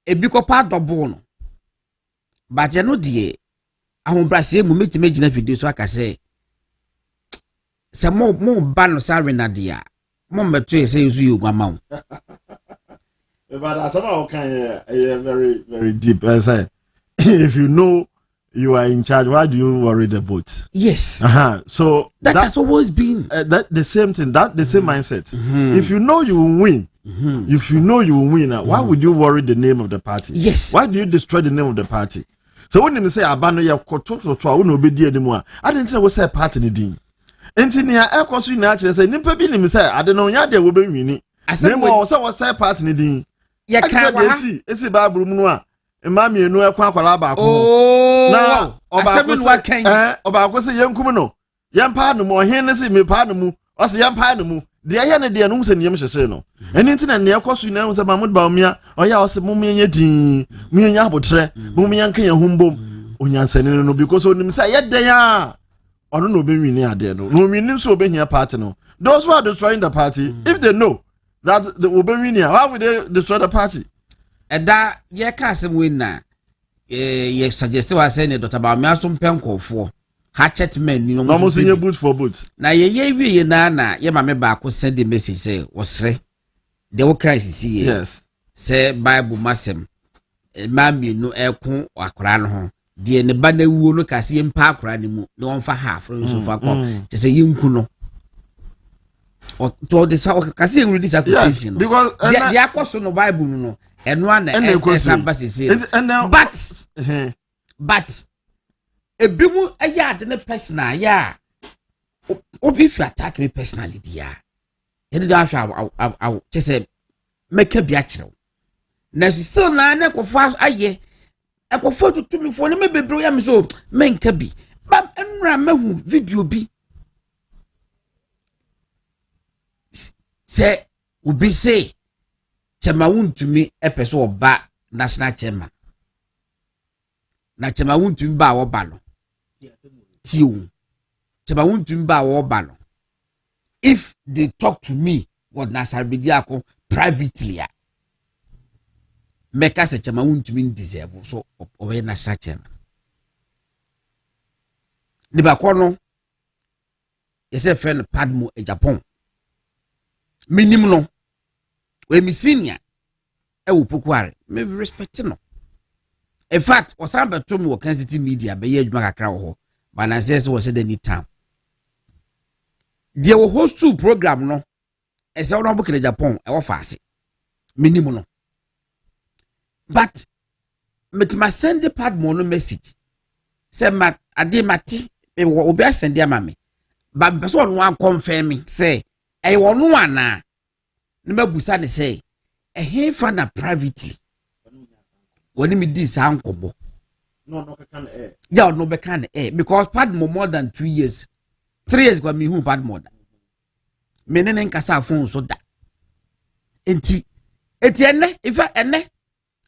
ebi ko pa double no but you know die ahombrase mu metima gina video so aka say se mo ba no sa na dia mo meto say yuzu yugwama wo but asama can very very deep I say if you know you are in charge, why do you worry the vote? Yes. So that has always been that the same thing, that the same mindset. If you know you will win, if you know you will win, why would you worry the name of the party? Yes. Why do you destroy the name of the party? So when you say abano ya koto I won't be anymore. I didn't say we say party ni din. Enti ni a ekoso ni a say nimpa bi ni say ade no nya de wo be wini. Nemo say we say party ni din. Ya kan wa esi Bible mu no a Mami enu ekwa akwala ba ko na oba ko se yenkum no yempa no mo hen ne se me pa no mu o se yempa no mu de ye ne de no se niyem hyehye no eni ntina ne ekoso na se Mahmoud Bawumia o ya o se mo menye din mo menye abotre mo menye nkan yahumbom onyansane no because onim se ye den a ono no be wini ade no no wini so be hia party no those who are destroying the party if they know that they will be wini how will they destroy the party? Eda ye ka asem we na ye suggest wa say ne Dr. Bawumia so mpenkofo hatchet men ni no mo so nye boot for boot na ye wie na ye ma me ba ko send the message say osre the wo Christ see yes say Bible masem mami no ekun akora no ho de ne ba na wuo no ka se mpa akora ne mu no onfa half so fa ko je say yinku no o to the sa ka se enrudi sa quotation no because the akoso no Bible no eno ana embassy say but ebimu aya ade ne personal ya obi fi attack me personally dia ene da hwa che say make bia kire na still na na kofa aye ekofo tutumi fo ne me bebro ya me so menka bi ba enra mahu video bi say obi say chema wuntumi epeso oba national chairman na chema wuntumi ba wo ba no tiwo chema wuntumi ba wo ba no if they talk to me what na Asare-Bediako privately make us chema wuntumi deserve so owe national chairman ni ba kono yese friend Padmo e Japan minimum no we mi senior e wo pokuare me respect no in fact osamba to me wo Kansas City media be ye adwuma kakra wo ho but na say wo say the need time dia wo host to program no e say wo book in Japan e wo faase minimum no but me send the Padmo no message say ma ade mati e wo obi send ya ma me but person no confirm me say e wo no ana ne mabusa ne say he fana privately when me this ankobo no can yeah no be can because Padmo more than 2 years 3 years go me who Padmo da me ne nkasa phone so da enti ene ifa ene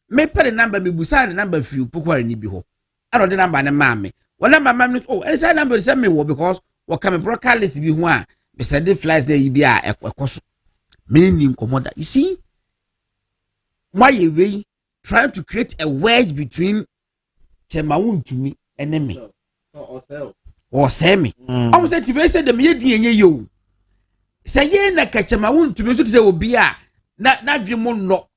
me pere number me busa the number few pokware ni bi ho I don't the number ne ma me one number ma me oh any say number say me wo because wo come broadcast list bi ho a be send the flights there bi a ekoso me ni nkomoda you see why you we trying to create a wedge between Chemawun to me and me. Or Sammy. I was saying to me, said the media you. Say, ye na Chemawun to me, so to say, will be a not your moon no.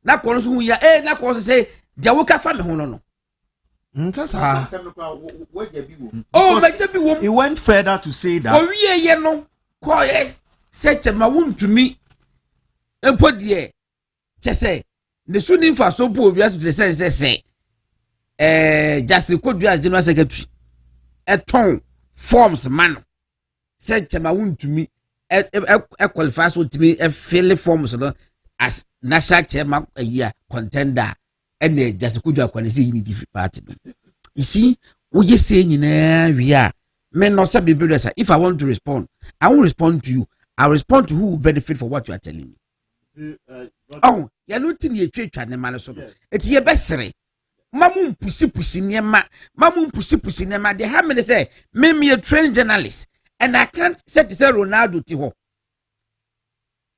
Na kwa who ya na kwa say Jawuka family hono no. Oh, he went further to say that. Oh yeah no. Kwa say ma won to me. Empo de say the student for so po obias to say Justice Kodua General Secretary ton forms man say ma won to me qualify so to me fill forms no as national chairman a year contender and just could you see in the party. You see, what you saying in we are men not some people say if I want to respond, I won't respond to you. I'll respond to who will benefit for what you are telling me. Oh, you're not in your church and the man so it's your best say. Mamun pussy nema, Mamun pussy nema, they have me say, me a trained journalist, and I can't set to say Ronaldo Tiho.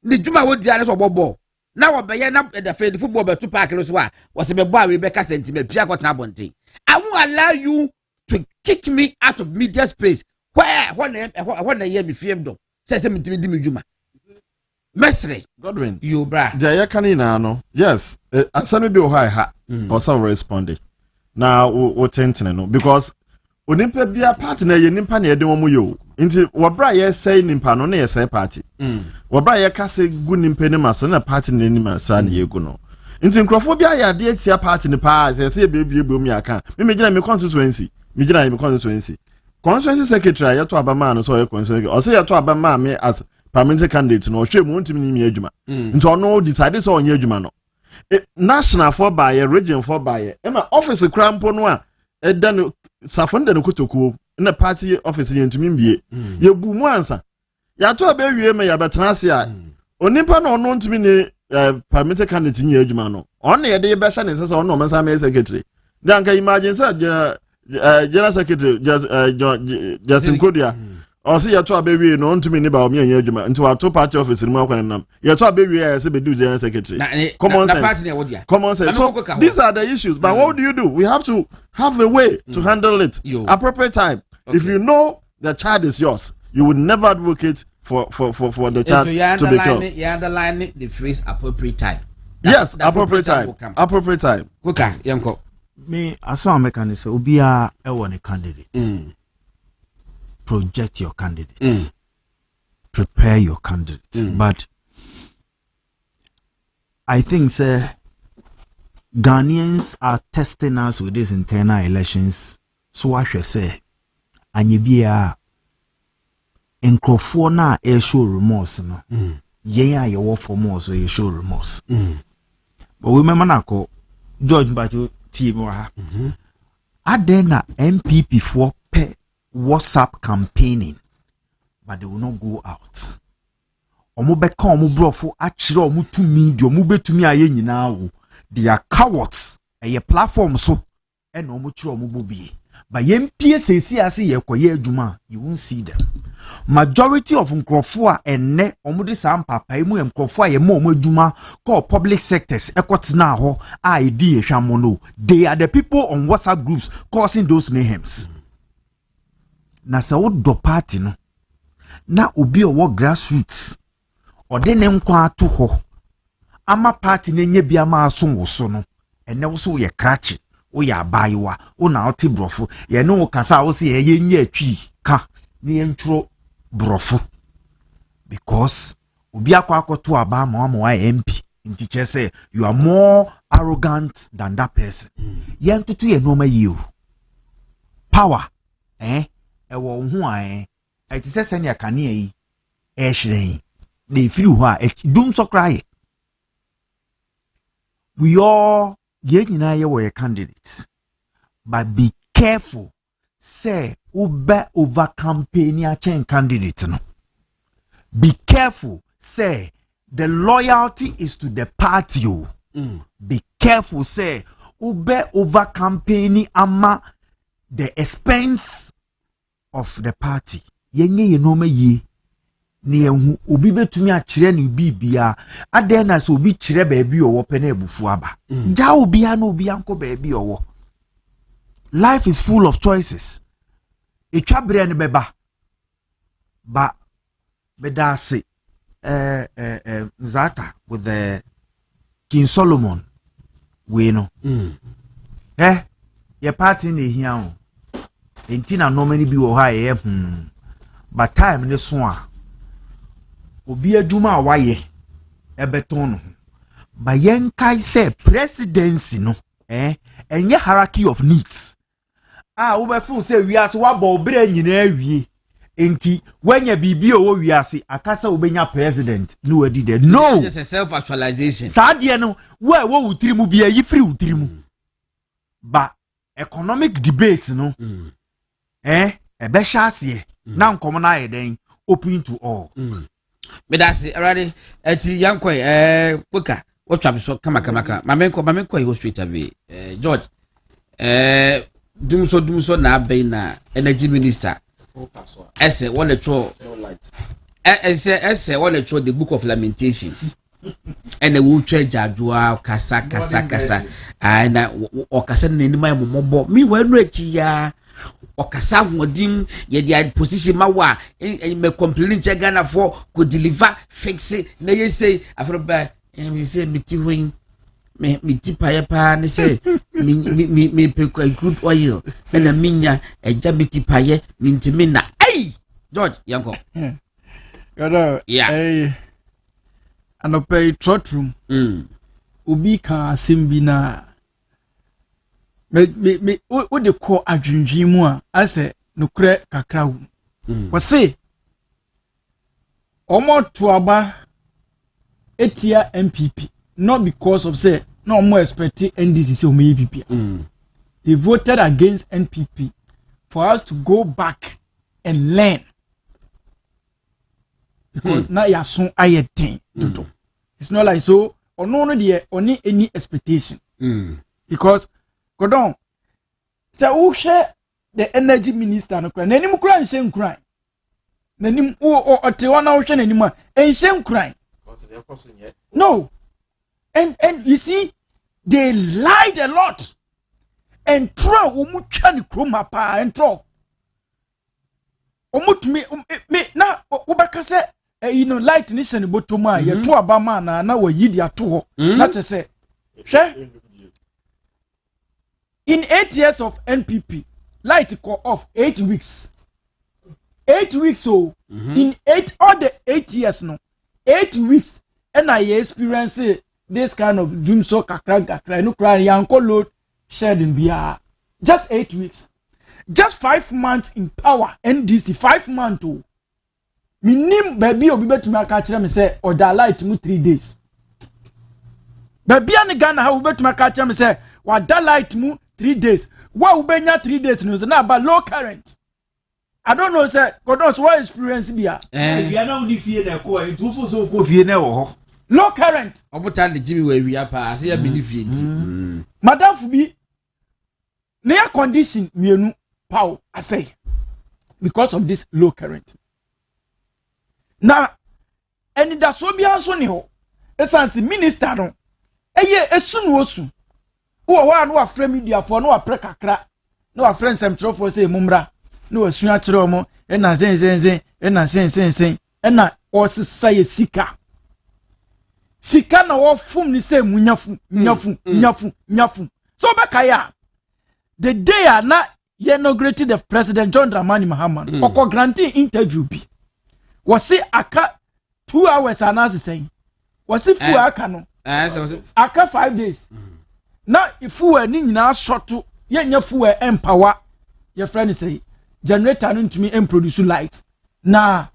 The Juma would dance or bobo. Now I up at the football but 2 pack was a boy Rebecca sentiment Piaco Nabonte. I won't allow you to kick me out of media space where when I hear me filmed says him to me Juma. Mestre Godwin, you bra. Jaya Canina no. Yes, Asare be ha also responded. Now what no because Onimpa be a partner ye nimpa na yedem mu yo. Nti wobra ye say nimpa no na ye say party. Wobra ye ka say gu nimpa ne maso na party ne ni masa na ye gu no. Nti nkrofo bia ya de atia party ne pa say bebie bom ya ka. Me gina me constituency. Me gina me constituency. Constituency secretary ya to abama no so ye constituency. O say ya to abama me as parliamentary candidate no hwe mu ntimi ni adwuma. Nti ono decide so onye adwuma no. National for by region for by ema office crampo no a eda no safonde no kotokuo na party office ye ntumi mbie ye bu mu ansa ya to be wie me ya betena se a onimpa no no ntumi ne parliamentary candidate nye adwuma no on na ye de be sha ne se so on no mensa me secretary dan ka imagine say general secretary just Kodua o se ya to be wie no ntumi ne ba o me nye adwuma nti wa to party office mu akwan nam ya to be wie ya se be do general secretary common sense so these are the issues but what do? We have to have a way to handle it appropriate time. If you know the child is yours, you would never advocate for the child to be killed. You underline the phrase appropriate time. Yes, appropriate time. Appropriate time. Kuka, yanko. Me, as a mechanic, Obia, I want a candidate. Project your candidates. Prepare your candidates. But I think, sir, Ghanaians are testing us with these internal elections. So I should say, and you be a nkrofo na show remorse no. Yeah, you work for more, so you show remorse. But remember now, George Bajo team are then MPP for WhatsApp campaigning, but they will not go out. Omo beka omo brofo achire omo to media omo betumi aye nyina wo. They are cowards. A platform so and omo chiro omo bobie. But yempie sesi ase ye koye adwuma, you won't see them. Majority of nkrofo a enne omo de sam papa emu nkrofo a ye mo omo adwuma call public sectors ekotena ho a edi ehwamo no. They are the people on WhatsApp groups causing those mayhems. Na se wo do party no. Na obi owo grassroots ode ne nkwa ato ho. Ama party nenye bia ma aso woso no ene wo so ye krachi wo ya baiwa wo na oti brofo ye ne wo kasa wo se ye nye atwi ka ne ntro brofo because obi akwakoto aba ma wa MP nti che say you are more arrogant than that person ye ntutu ye no ma yi o power ewo hu eti se se ne akane yi hyiren de firi ho a dum so cry. We all were candidates, but be careful. Say over campaign chain candidate no. Be careful. Say the loyalty is to the party. Be careful. Say over campaigning ama the expense of the party. Yenye ye no me ye ni ehu obi betumi akyerɛ ne bibia adan na so obi kyerɛ baabi owo pɛ na ebufu aba ja obi a na obi anko baabi owo. Life is full of choices. Etwa bre ne beba ba bedase Zaka with the King Solomon we know your party ne here entina no many bi wo ha but time ne so a obi adwuma waye ebeton no ba yen kai say presidency no enye hierarchy of needs wo be feel say we as wa bo bre nyina awie enti wanya bibi owo wiase akasa obenya president no wadi there no it's a self actualization sadie no wo wutirimu bia yi free wutirimu ba economic debate no ebe hyaase na nkomo na ayeden open to all me that's already eti yankoi poka what me so kama mamenko go straight away George dumso na abey na energy minister ese one letro ese one letro the book of lamentations and the will trade jadua kasa na okasa na ni mai momobo mi wanu achi ya okasa hodim ye dia position mawa me complain Ghana for could deliver fix na ye say afroba me say meti win me tipa pa ne say me pe good oil na minya eja meti paye mintimi na hey George yanko yeah anope trot room obi kan asembi na me o de ko adwendwen mu a ase nokre kakra wu wo se omo to aba etia MPP not because of say no more expecting NDC say omo EPP they voted against NPP for us to go back and learn because now ya son ayetin dodo it's not like so no there only any expectation because Godon say who share the energy minister no kran nanim kran hye nkran nanim o te wana wo hwe nanim a hye nkran no and you see they lied a lot and throw omu twa ne kroma pa and throw omu tumi me na obeka say you know light ni hye ne botoma ye to abama na wa yidi ato ho na che say hwe in 8 years of NPP, light go off 8 weeks. 8 weeks, so in all the 8 years, no, 8 weeks, and I experience this kind of doom so kakra, no cry, yanko load, shared in VR. Just 8 weeks. Just 5 months in power, NDC, 5 months, oh. Minim, baby, or be better to my catcher, me say, or that light me 3 days. Baby, and Ghana, how better to my catcher, me say, what that light mu 3 days. Why ubenya 3 days no na about low current. I don't know say God knows what experience be a. We are now ni fie na ko e tufo so ko fie na wo ho. Low current. Obuta de Jimmy we wi apa say ya be ni fie nti. Madam Fubi na air condition mienu power I say because of this low current. Na eni da so bia so ni ho. Esanse minister no eye esunu osu. Wa no afra media for no apre kakra no afra nsem for say mumra no asu a kire omo e na zen e na o sisa ye sika na wo fum ni say nyafu so bekaya the day na ye inaugurated the president John Dramani Mahama oko granting interview bi was say aka 2 hours anase saying was say fu aka no aka 5 days na ifuwe ni nyina shoto ye nya fuwe empower your friend say generator no ntumi produce light na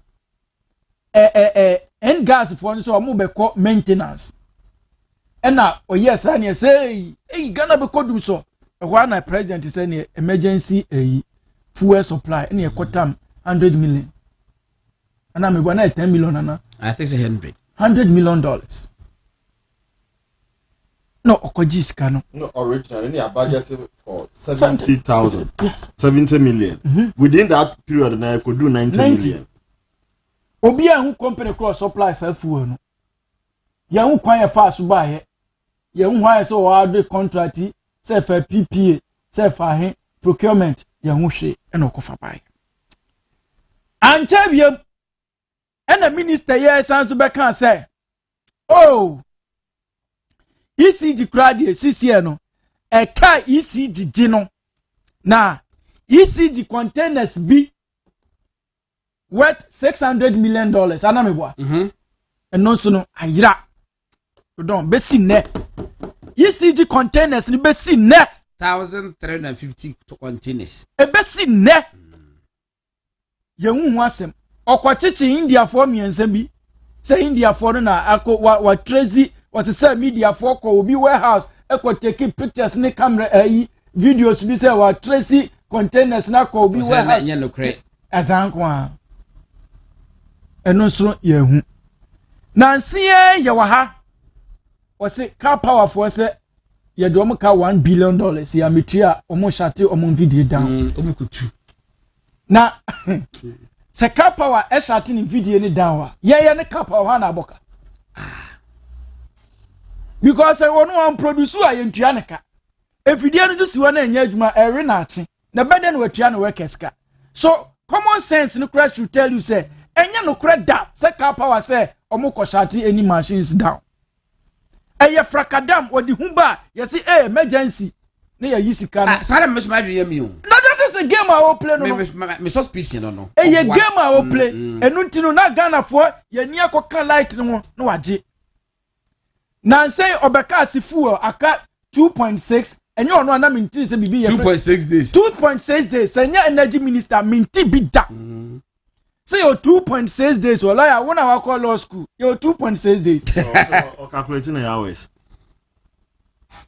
en gas for so mo be call maintenance na o yes na say Ghana be kodum so ehwa na president say na emergency fuel supply na ekotam 100 million ana me gwa na 10 million ana I think it's $100 million. No, Okojis no, originally, they are budgeted for 70 million. Within that period, I could do 90 million. obi a hu company cross supply safuo no ya hu kwan ya fa so ba ye ya hu hwan so wa do contract se fa PPA se fa he procurement ya hu hwe e na okofa ba ye ancha biem e na minister ye san so be kan say oh ECG crowd CCN no e ka ECG di no na ECG containers be worth $600 million anamebwa eno so no ayira don besi ne ECG containers ni besi ne 1350 containers e besi ne yehu asem okwachichi India for miensa bi say India for na akọ wa tracy what say media for ko obi warehouse ekọ take pictures ni camera videos bi say wa tracy containers na ko obi warehouse nya no kre azanko a eno so yehu nansie ye wa ha o say car power for say ye do mo ka $1 billion ya metua o mo shate o mo video down o mo kutu na se car power e shate ni video ni down wa ye ne car power na aboka because I want to produce a yentua ne ka e video no just wana enya adwuma e na achi na bede no watua no workers ka so common sense no crash to tell you say enya no credit da say car power say omo ko shate any machines down eye frakadam odi humba you see emergency na ya yisika no sare me so ma dwe mi o no that is a game I will play no me suspicion no eye game I will play enu ntino na Ghana for ye ni akoka light no no waje na say obeka asifu aka 2.6 enye ono na minti se bibi ye 2.6 days 2.6 days senya energy minister minti bi da say your 2.6 days well I when I call law school your 2.6 days or calculating the hours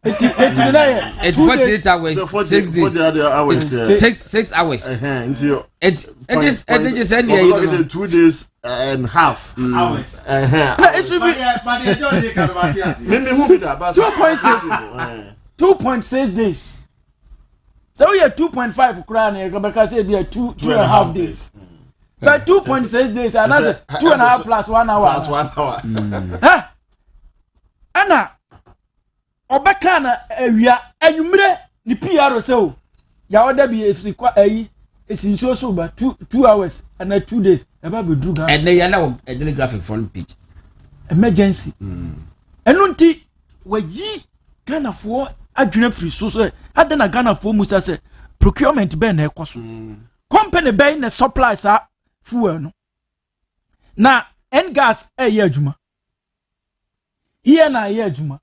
it's 48 hours 6 days 6 hours until it just send you 2 days and half hours it should be maybe who be that 2.6 days so we are 2.5 crown because say be 2.5 days but 2.6 days another 2.5 plus 1 hour huh ana obeka na awia anwumre ni PR say o ya oda bi esirikwa ayi esinso so ba 2 hours and 2 days eba be druga and then na a telegraphic front page emergency enu nti wayi Ghana for adwena free so ade na Ghana for musa say procurement be na ekoso company be na supply sa fuel no na gas eye adwuma na eye adwuma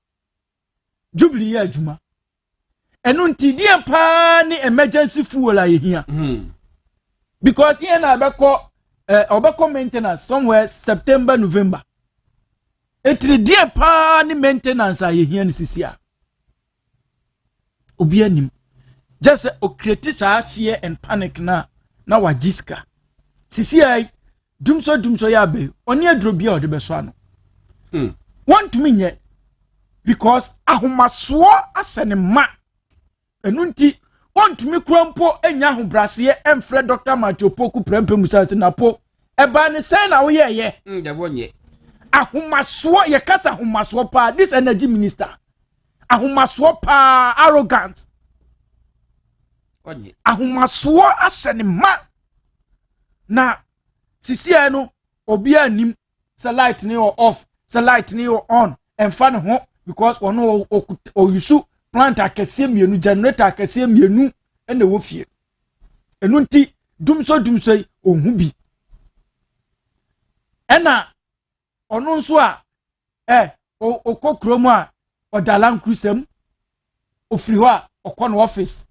Jubilee ye adwuma enu nti die pa ni emergency fuel a yehia because here na obeko maintenance somewhere September November etri die pa ni maintenance a yehia ni sisia obi anim just o create sa fear and panic na wajiska sisia dumso ya be oni adrobia o de beso ano want to me because ahomaso asene ma enunti want me krampo enya ahobrase emfre Dr. Matthew Poku prempe musase napo eba ne sen na wo ye de wonye ahomaso ye kasa ahomaso pa this energy minister ahomaso pa arrogant onye ahomaso asene ma na sisia no obi anim se light ni off se light ni on emfa ne ho because ono o yusu plant akese mienu generator akese mienu ene wo fie enu nti dumso ohu bi ena ono nso a okokromu a odalan krusem ofiri ho a okono office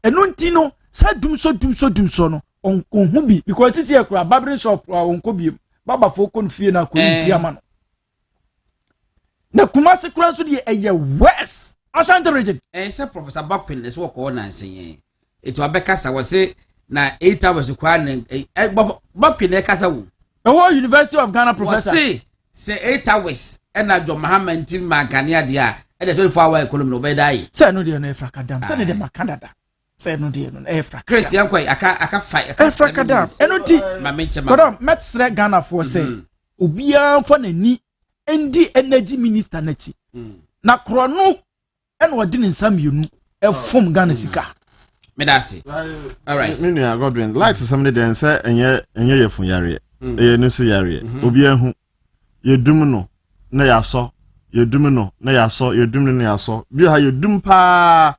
enu nti no sa dumso no onhu bi because sisi ekura barbering shop onko bi baba fo kon fie na ko nti ama no na kumasi kura nso de eye west Ashanti region say Professor Bakpin is work on nansen eto abeka sa wo say na 8 hours kwa na Bakpin e kasa wo the University of Ghana professor say 8 hours and na John Muhammad team magania dia e de 24 hour economy no be dai say no de na Africa dam say de Canada say no dey no efra Chris yankwa aka fight efra kada enoti ma menche ma kodom metsre Ghana for say obia for nani endi energy minister nachi na krono en wodi ne nsam yenu efom Ghana sika medasi all right me nua Godwin light somebody then say enye yefun yare eye no so yare obia hu yedum no na yaso yedum no na yaso yedum no na yaso bi ha yedum pa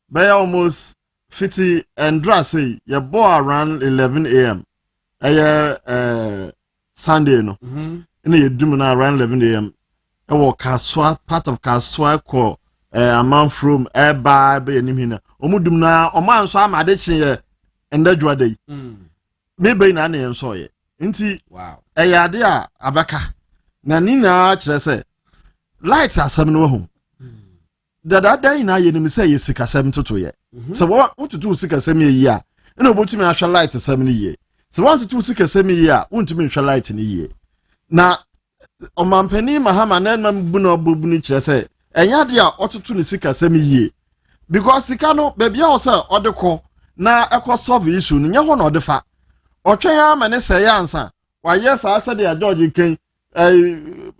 by almost 50 and dra say you bo around 11 a.m. Sunday no na yedum na around 11 a.m. e wo Kaswa part of Kaswa ko a man from eba be anim hina omudum na oman so amade kye endadwa dai me be na na enso ye nti wow eyade a abaka na nina kire se light asem no ho dada na ye nim se ye sikasem toto ye se wo tutu sikasem ye yi a na obotumi ahwa light asem ni ye se wo tutu sikasem ye a wontumi hwa light ni ye na omampani mahama na bu na obobu ni kire se enyade a otutu ni sikasem ye because sika no bebia wo se odekọ na ekọ solve issue no nya ho na odefa otwen ya ma ne se ya ansa wa yes asa de George ken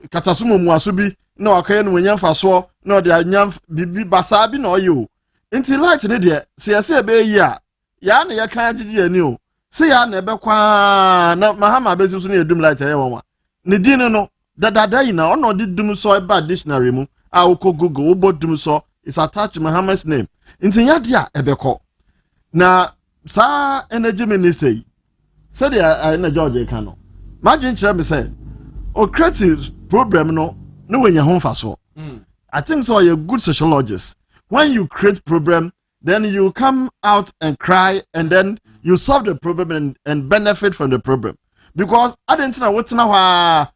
katasumo muaso bi na wakaye no nya mfaso na ode anya bibi basa bi na oye o nti light ne de se yese be yi a ya na ye kan agidi ani o se ya na ebe kwa na mahama bezi so na edum light ye wonwa ne din no dadada yi na ono de dum so eba dictionary mu a uko google wo bodum so is attached to Muhammad's name nti nya de a ebekọ na sa energy minister said na George kan no imagine try me say o creative problem no when you home fast I think so you're a good sociologist when you create problem then you come out and cry and then you solve the problem and benefit from the problem because I didn't know what's now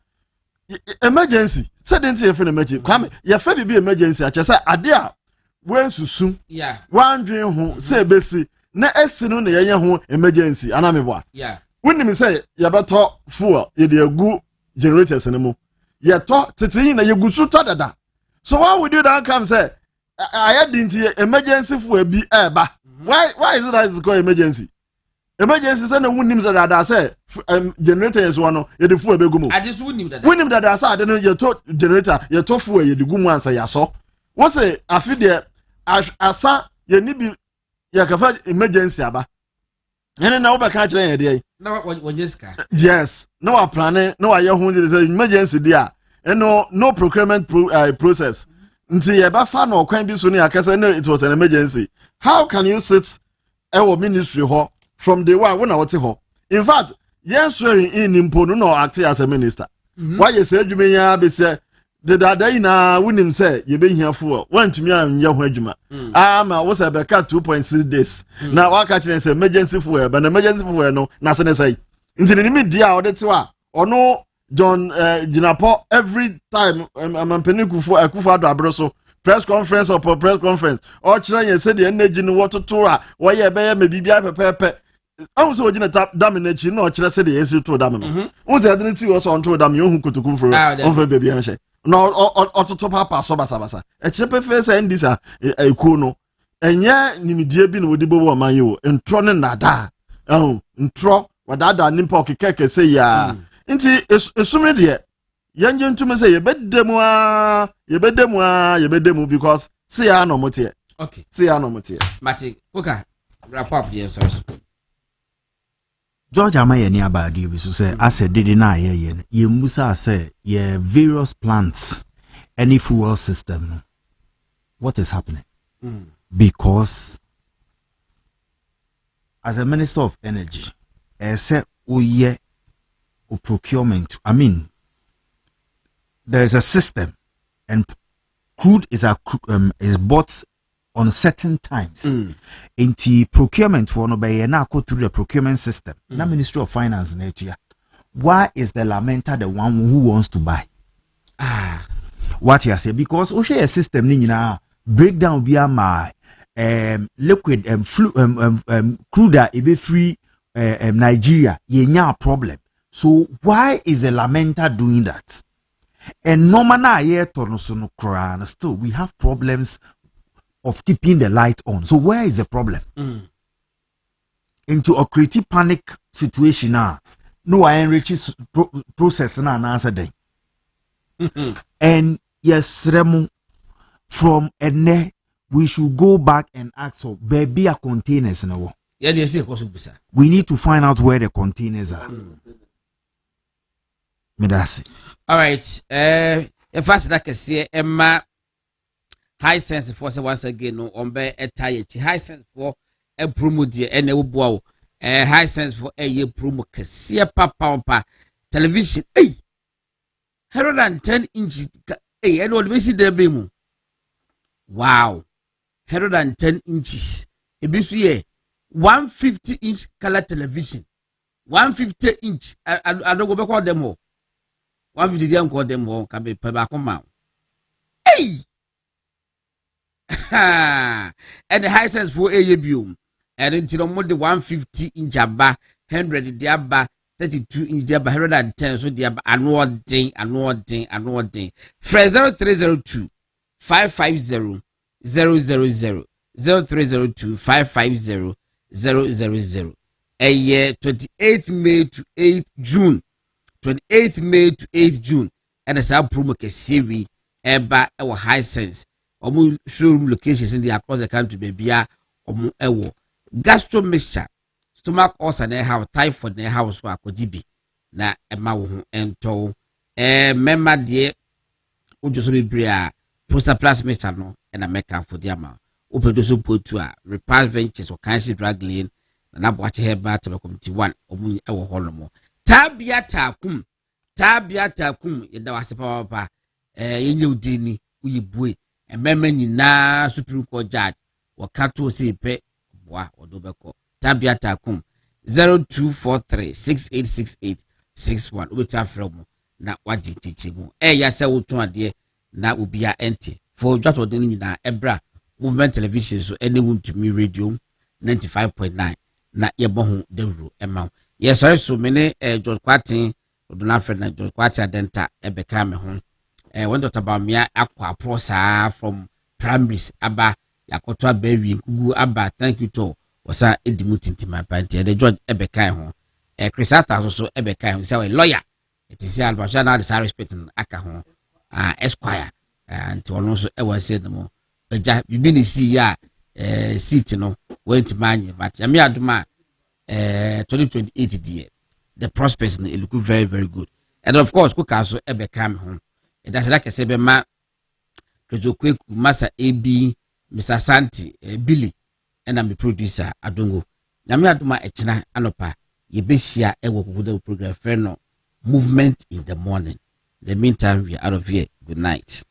emergency said didn't you feel emergency come you feel be emergency I just say adia when susu yeah one dream ho say besi na esinu na yenye ho emergency anamebwa yeah when me say you better fuel ye dey gu generators anemo ye to tete na ye gusu to dada so why would you that come say I didn't emergency fuel bi eba why is it that it's called emergency say na wunim say dada say generators one ye dey fuel begumo I just wunim dada say ade no ye to generator ye to fuel ye dey gumu ansa ya so what say afi there asa ye ni bi ye kafa emergency aba ene na oba ka kire ye dey na wajeska yes no wa plan no wa ye ho emergency there no procurement process nti ye ba fa na okwan bi so ne akasa no it was an emergency how can you sit our ministry ho from the one when I was ho in fact yes swearing in impo no act as a minister why you say adwuma be say the dada na wunim say ye be hiafo wantumi anye ho adwuma ma wo say be ka 2.6 days na waka kire say emergency fuel but emergency fuel no na se ne say nti ni mi dia odete wa ono John Jinapo every time amampeni kufu ado abroso press conference or press conference or kire ye say the energy no wototo a wo ye be ye mebibia pepepe I so ojina dam na chi na kire say the esi to dam no wo say the ti wo so on to dam yo hu kutukum fro on fa baby anhye no ototo papa so basa e kire pefe say ndisa ekuo no enye nimidie bi na odibo wo man yo ntro ne nada ntro wadada nimpa okekeke say ya nti esumre de yenje ntume say yebedemu because say ya no motie okay say ya no motie mati oka wrap up the answers George amaye ni abadi bi so say ase didi na ye musa say ye various plants any fuel system what is happening because as a minister of energy say oye procurement I mean there is a system and crude is bought on certain times into procurement for no by na go through the procurement system na Ministry of Finance na etua why is the lamenter the one who wants to buy what you say because o share system ni nyina breakdown bi ama liquid crude e be free Nigeria yenya a problem so why is the lamenter doing that and normal na here tonoso no still we have problems of keeping the light on so where is the problem into a creative panic situation now. No, I enrich process na answer day. And yes, Remo, from Ene, we should go back and ask for baby a containers no. We need to find out where the containers are. Medasi. All right. If I say I see Emma high sense for once again no on be a tie high sense for a promo dear and a bow. High sense for a year promo kasia papa television. Hey, 110 inches. Hey, I know the basic there be mo. Wow, 110 inches. A bit 150-inch color television. 150-inch. I don't go back on them all. 150 them call them all. Can be back on mount. Hey, and the high sense for a boom. And until more the 150-inch abba, 100 the abba, 32-inch the abba, 110 so the abba, annual day. Fresh 0302 550 000 0302 550 000. A year 28th May to 8th June. 28th May to 8th June. And as our promo series eba our high sense. Omu showroom locations in the across the country baby omu ewo. Gastro mixture, stomach ulcer na have typhoid na have so akodibi na ema wo ho ento memma de ojo so bebre a prostaplas mixture no na make for the ama opedo so potu a repair ventures or cancer drug lane na boache heba committee 1 omu ewo holomo tabia takum yeda wase papa yenye udini uyibue memma nyina supreme court judge wakato se pe wa odobeko tabia takum 0243686861 ubeta from na wajitichi mu ya se wotu ade na ubia ente for dwato odini nyina ebra movement television so any to me radio 95.9 na yebohu dewru ema yes so mene George Kwatin oduna friend na George Kwatin adenta ebeka me ho when Dr. Bamia akwa prosa from primaries aba yakoto baby kugu aba thank you to wasa edimutinti my party the George ebeka ho Chrisata so ebeka ho say lawyer it is albasha na the respect aka ho esquire and ono so e was said no eja bibini si ya seat no went man but yami aduma 2028 die the prospects no look very very good and of course kuka so ebeka me ho it does like say be ma Kweku Masa AB Mr. Santi Billy and I'm the producer Adongo na me aduma echina anopa ye besia e wo kugudo program friend no movement in the morning. In the meantime we are out of here. Good night.